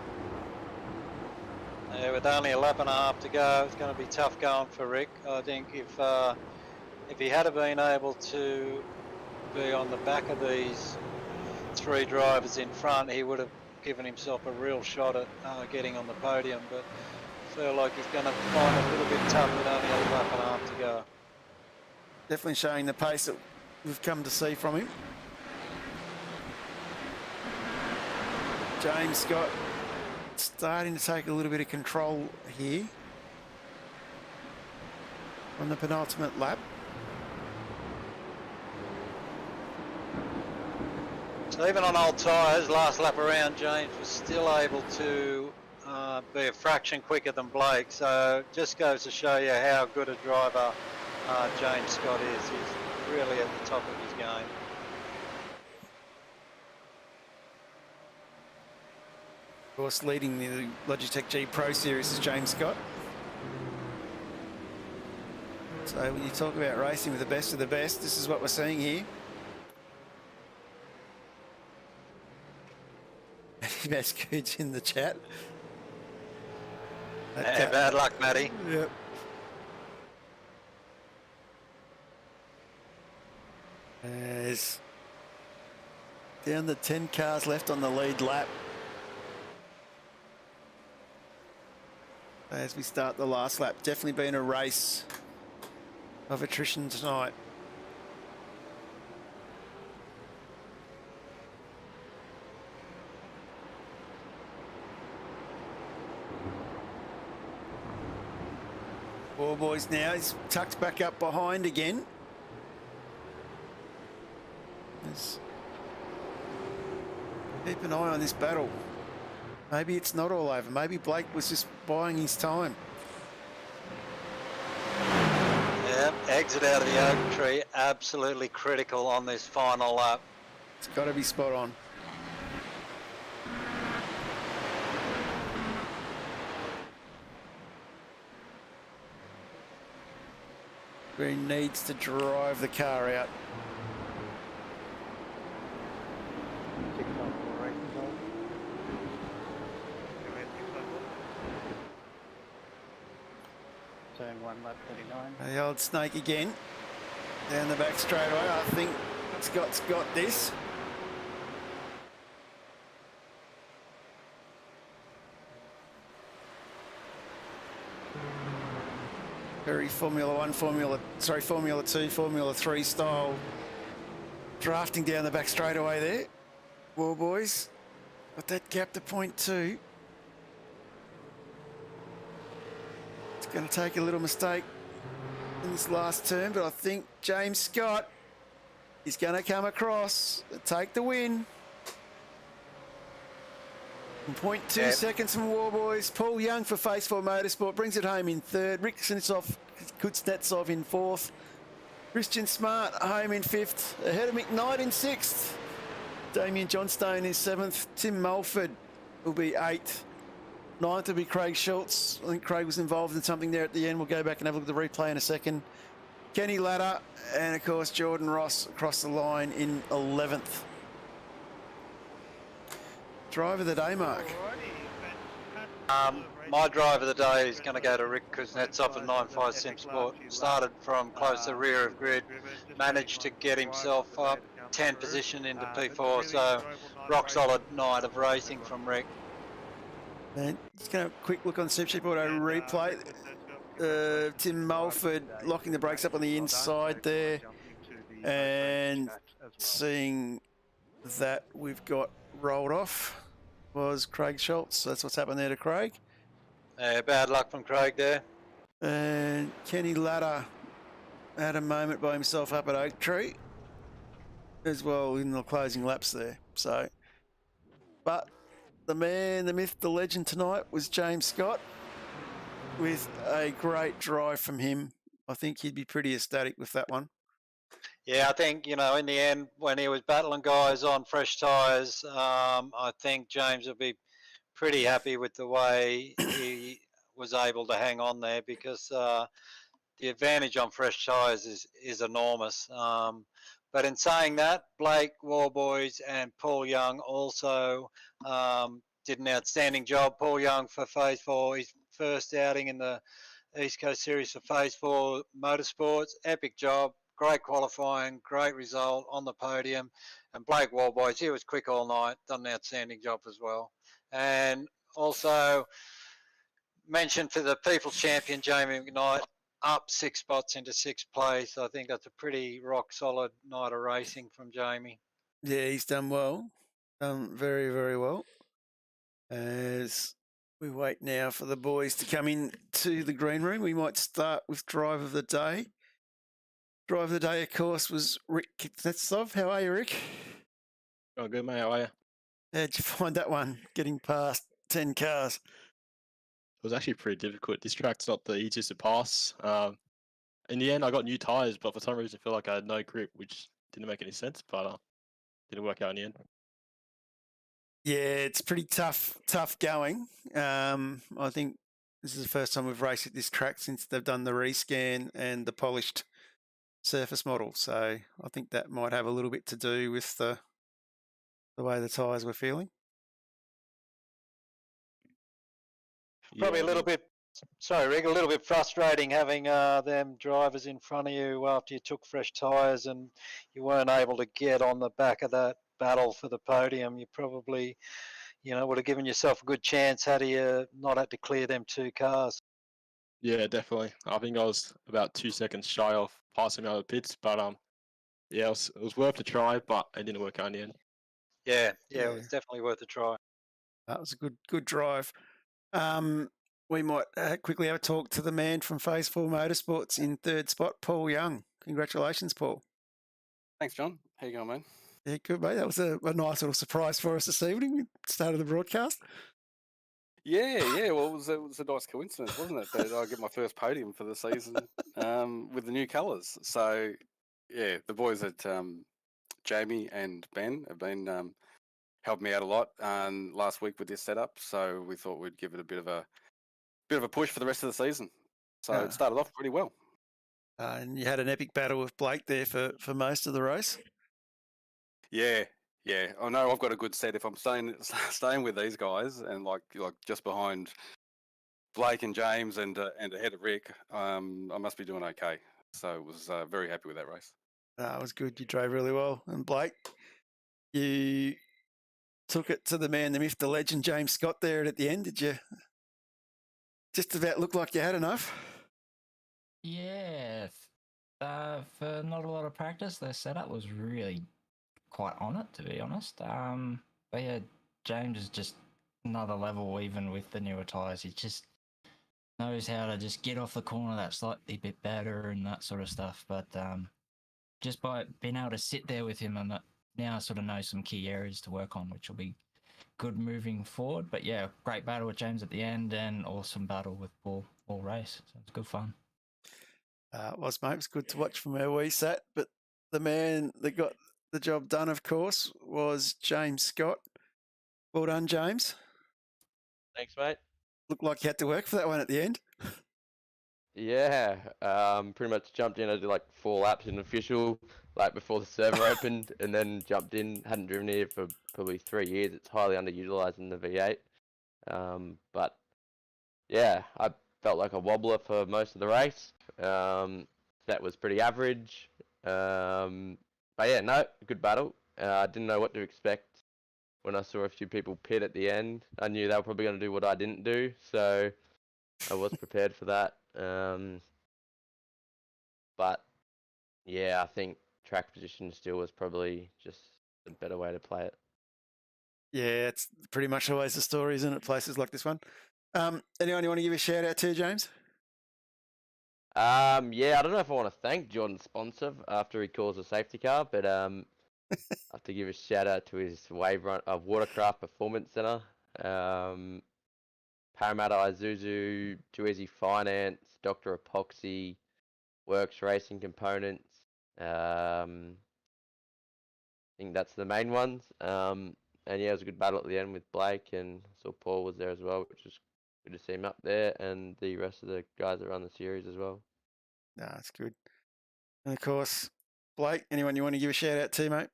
Yeah, with only a lap and a half to go, it's going to be tough going for Rick. I think if he had been able to be on the back of these three drivers in front, he would have given himself a real shot at getting on the podium. But I feel like he's going to find it a little bit tough with only a lap and a half to go. Definitely showing the pace that we've come to see from him. James Scott starting to take a little bit of control here on the penultimate lap. So even on old tyres, last lap around, James was still able to be a fraction quicker than Blake. So just goes to show you how good a driver James Scott is. He's really at the top of his game. Of course, leading the Logitech G Pro Series is James Scott. So when you talk about racing with the best of the best, this is what we're seeing here. Mascoot's in the chat. Yeah, bad luck, Matty. Yep. There's down to 10 cars left on the lead lap as we start the last lap. Definitely been a race of attrition tonight. Four boys now, he's tucked back up behind again. Keep an eye on this battle. Maybe it's not all over. Maybe Blake was just buying his time. Yeah, exit out of the oak tree, absolutely critical on this final lap. It's got to be spot on. He needs to drive the car out. Turn 1, lap 39. The old snake again. Down the back straightaway. I think Scott's got this. Very Formula 1, Formula 2, Formula 3 style. Drafting down the back straightaway there. War boys. Got that gap to point 2. It's going to take a little mistake in this last turn, but I think James Scott is going to come across and take the win. 0.2 seconds from War Boys. Paul Young for Phase 4 Motorsport brings it home in third. Rick Kuznetsov in fourth. Christian Smart home in fifth. Ahead of McKnight in sixth. Damien Johnstone is seventh. Tim Mulford will be eighth. Ninth will be Craig Schultz. I think Craig was involved in something there at the end. We'll go back and have a look at the replay in a second. Kenny Latta and, of course, Jordan Ross across the line in 11th. Driver of the day, Mark. My driver of the day is going to go to Rick Kuznetsov of 95 Sim Sport. Started from close to the rear of grid, managed to get himself up 10 position into P4, so rock solid night of racing from Rick. And just going to quick look on Supercheap Auto replay. Tim Mulford locking the brakes up on the inside there, and seeing that we've got rolled off was Craig Schultz. So that's what's happened there to Craig. Bad luck from Craig there. And Kenny Latta had a moment by himself up at Oak Tree as well in the closing laps there. So, but the man, the myth, the legend tonight was James Scott. with a great drive from him. I think he'd be pretty ecstatic with that one. Yeah, I think, in the end, when he was battling guys on fresh tyres, I think James will be pretty happy with the way he was able to hang on there because the advantage on fresh tyres is enormous. But in saying that, Blake Warboys and Paul Young also did an outstanding job. Paul Young for Phase 4, his first outing in the East Coast Series for Phase 4 Motorsports. Epic job, great qualifying, great result on the podium. And Blake Warboys, he was quick all night, done an outstanding job as well. And also mention for the People's Champion, Jamie McKnight, up 6 spots into 6th place. I think that's a pretty rock solid night of racing from Jamie. Yeah, he's done well. Done very, very well. As we wait now for the boys to come in to the green room, we might start with Drive of the Day. Drive of the Day, of course, was Rick Kuznetsov. How are you, Rick? Oh, good, mate. How are you? How'd you find that one, getting past 10 cars? It was actually pretty difficult. This track's not the easiest to pass. In the end, I got new tyres, but for some reason, I feel like I had no grip, which didn't make any sense, but didn't work out in the end. Yeah, it's pretty tough going. I think this is the first time we've raced at this track since they've done the rescan and the polished surface model. So I think that might have a little bit to do with the way the tyres were feeling. Probably a little bit, sorry, Rick, a little bit frustrating having them drivers in front of you after you took fresh tyres and you weren't able to get on the back of that battle for the podium. You probably, would have given yourself a good chance had you not had to clear them 2 cars. Yeah, definitely. I think I was about 2 seconds shy of passing out of the pits, but yeah, it was worth a try, but it didn't work out in the end. Yeah, it was definitely worth a try. That was a good drive. We might quickly have a talk to the man from Phase 4 Motorsports in 3rd spot, Paul Young. Congratulations, Paul. Thanks, John. How you going, mate? Yeah, good, mate. That was a nice little surprise for us this evening. We started the broadcast. Yeah. Well, it was a nice coincidence, wasn't it? That I get my first podium for the season with the new colours. So, yeah, the boys at Jamie and Ben have been helped me out a lot last week with this setup. So we thought we'd give it a bit of a push for the rest of the season. So it started off pretty well. And you had an epic battle with Blake there for most of the race. Yeah. I know I've got a good set if I'm staying with these guys and like just behind Blake and James and ahead of Rick. I must be doing okay. So was very happy with that race. It was good. You drove really well. And Blake, you took it to the man, the myth, the legend, James Scott there at the end. Did you just about look like you had enough? Yeah. For not a lot of practice, their setup was really quite on it, to be honest. But yeah, James is just another level even with the newer tyres. He just knows how to just get off the corner that slightly bit better and that sort of stuff. But just by being able to sit there with him and now sort of know some key areas to work on, which will be good moving forward. But yeah, great battle with James at the end and awesome battle with Paul all race. So it's good fun. It was, mate. It was good to watch from where we sat. But the man that got the job done, of course, was James Scott. Well done, James. Thanks, mate. Looked like you had to work for that one at the end. Yeah, pretty much jumped in. I did like 4 laps in official, like before the server opened, and then jumped in. Hadn't driven here for probably 3 years. It's highly underutilized in the V8. But yeah, I felt like a wobbler for most of the race. That was pretty average. But yeah, no, good battle. I didn't know what to expect when I saw a few people pit at the end. I knew they were probably going to do what I didn't do, so I was prepared for that. But yeah, I think track position still was probably just a better way to play it. Yeah, it's pretty much always the story, isn't it? Places like this one. Anyone you want to give a shout out to, James? Yeah, I don't know if I want to thank Jordan's sponsor after he calls a safety car, but I have to give a shout out to his Watercraft Performance Center. Parramatta Isuzu, Twizy Finance, Dr. Epoxy, Works Racing Components. I think that's the main ones. And yeah, it was a good battle at the end with Blake, and I saw Paul was there as well, which was good to see him up there, and the rest of the guys that run the series as well. No, that's good. And of course, Blake, anyone you want to give a shout out to, mate?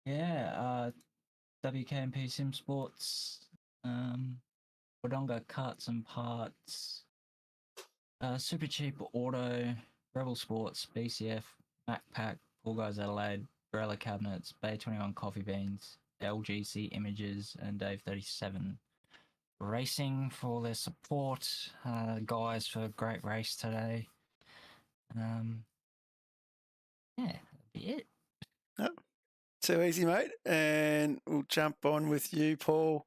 Yeah, WK&P Sim Sports, Wodonga Carts and Parts, Supercheap Auto, Rebel Sports, BCF, MacPack, Pool Guys Adelaide, Barella Cabinets, Bay 21 Coffee Beans, LGC Images, and Dave 37 Racing for their support. Guys for a great race today. Yeah, that'd be it. Oh, too easy, mate. And we'll jump on with you, Paul.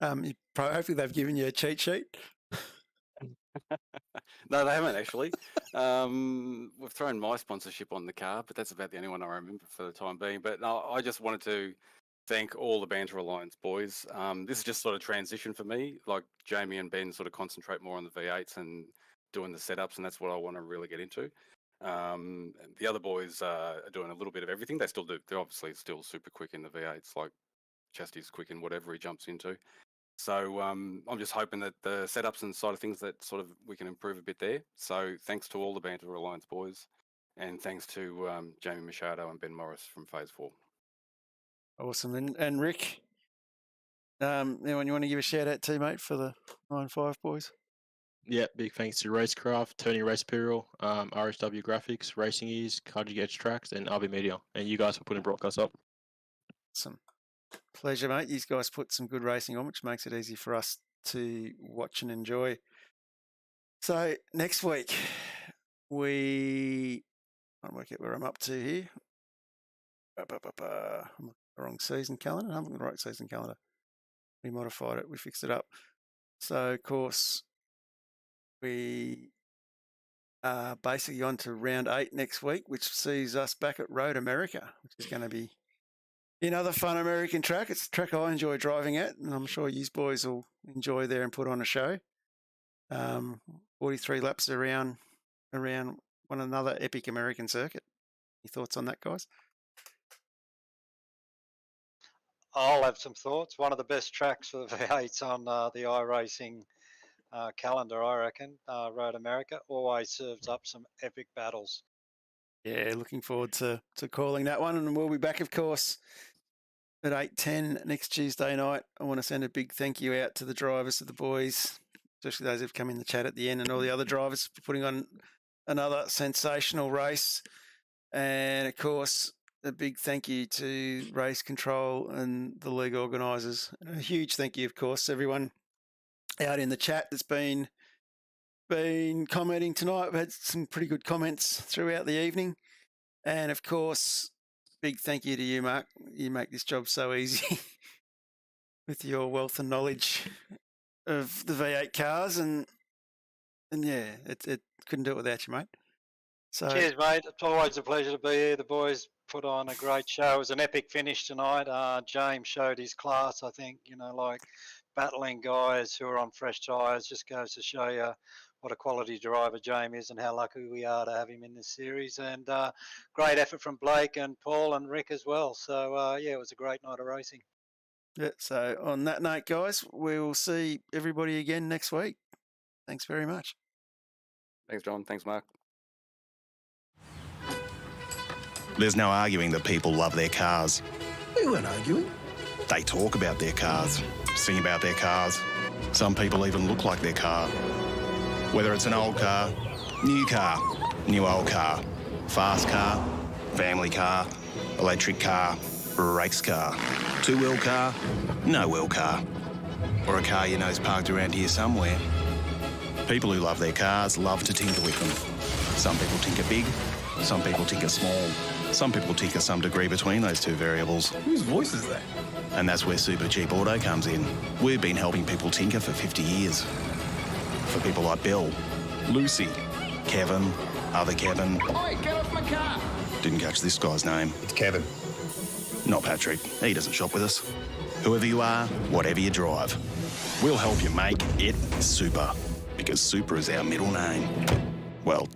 Hopefully they've given you a cheat sheet. No, they haven't actually. We've thrown my sponsorship on the car, but that's about the only one I remember for the time being. But no, I just wanted to thank all the Banter Alliance boys. This is just sort of transition for me. Like Jamie and Ben sort of concentrate more on the V8s and doing the setups, and that's what I want to really get into. And the other boys are doing a little bit of everything. They still do. They're obviously still super quick in the V8s, like Chastity's quick in whatever he jumps into. So I'm just hoping that the setups and side of things that sort of we can improve a bit there. So thanks to all the Banter Alliance boys, and thanks to Jamie Machado and Ben Morris from Phase 4. Awesome. And Rick, anyone you want to give a shout out to, mate, for the 9-5 boys? Yeah, big thanks to Racecraft, Tony Race Imperial, RSW Graphics, Racing Ease, Kaji Edge Tracks, and RB Media. And you guys for putting broadcasts up. Awesome. Pleasure, mate. You guys put some good racing on, which makes it easy for us to watch and enjoy. So next week, I'll work out where I'm up to here. I'm looking at the wrong season calendar. I'm looking at the right season calendar. We modified it. We fixed it up. So, of course, we are basically on to round 8 next week, which sees us back at Road America, which is going to be another fun American track. It's a track I enjoy driving at, and I'm sure you boys will enjoy there and put on a show. 43 laps around one another epic American circuit. Any thoughts on that, guys? I'll have some thoughts. One of the best tracks for the V8s on the iRacing calendar, I reckon. Road America always serves up some epic battles. Yeah, looking forward to calling that one. And we'll be back, of course, at 8:10 next Tuesday night. I want to send a big thank you out to the drivers, to the boys, especially those who've come in the chat at the end, and all the other drivers for putting on another sensational race. And, of course, a big thank you to Race Control and the league organisers. And a huge thank you, of course, to everyone out in the chat that's been commenting tonight. We've had some pretty good comments throughout the evening. And, of course, big thank you to you, Mark. You make this job so easy with your wealth and knowledge of the V8 cars. And yeah, it couldn't do it without you, mate. So, cheers, mate. It's always a pleasure to be here. The boys put on a great show. It was an epic finish tonight. James showed his class, I think, like battling guys who are on fresh tyres. Just goes to show you what a quality driver James is and how lucky we are to have him in this series. And great effort from Blake and Paul and Rick as well. So, yeah, it was a great night of racing. Yeah, so on that note, guys, we will see everybody again next week. Thanks very much. Thanks, John. Thanks, Mark. There's no arguing that people love their cars. We weren't arguing. They talk about their cars, sing about their cars. Some people even look like their car. Whether it's an old car, new old car, fast car, family car, electric car, race car, two-wheel car, no-wheel car, or a car you know's parked around here somewhere. People who love their cars love to tinker with them. Some people tinker big, some people tinker small. Some people tinker some degree between those two variables. Whose voice is that? And that's where Supercheap Auto comes in. We've been helping people tinker for 50 years. For people like Bill, Lucy, Kevin, other Kevin. Oi, get off my car! Didn't catch this guy's name. It's Kevin. Not Patrick. He doesn't shop with us. Whoever you are, whatever you drive. We'll help you make it super, because super is our middle name. Well,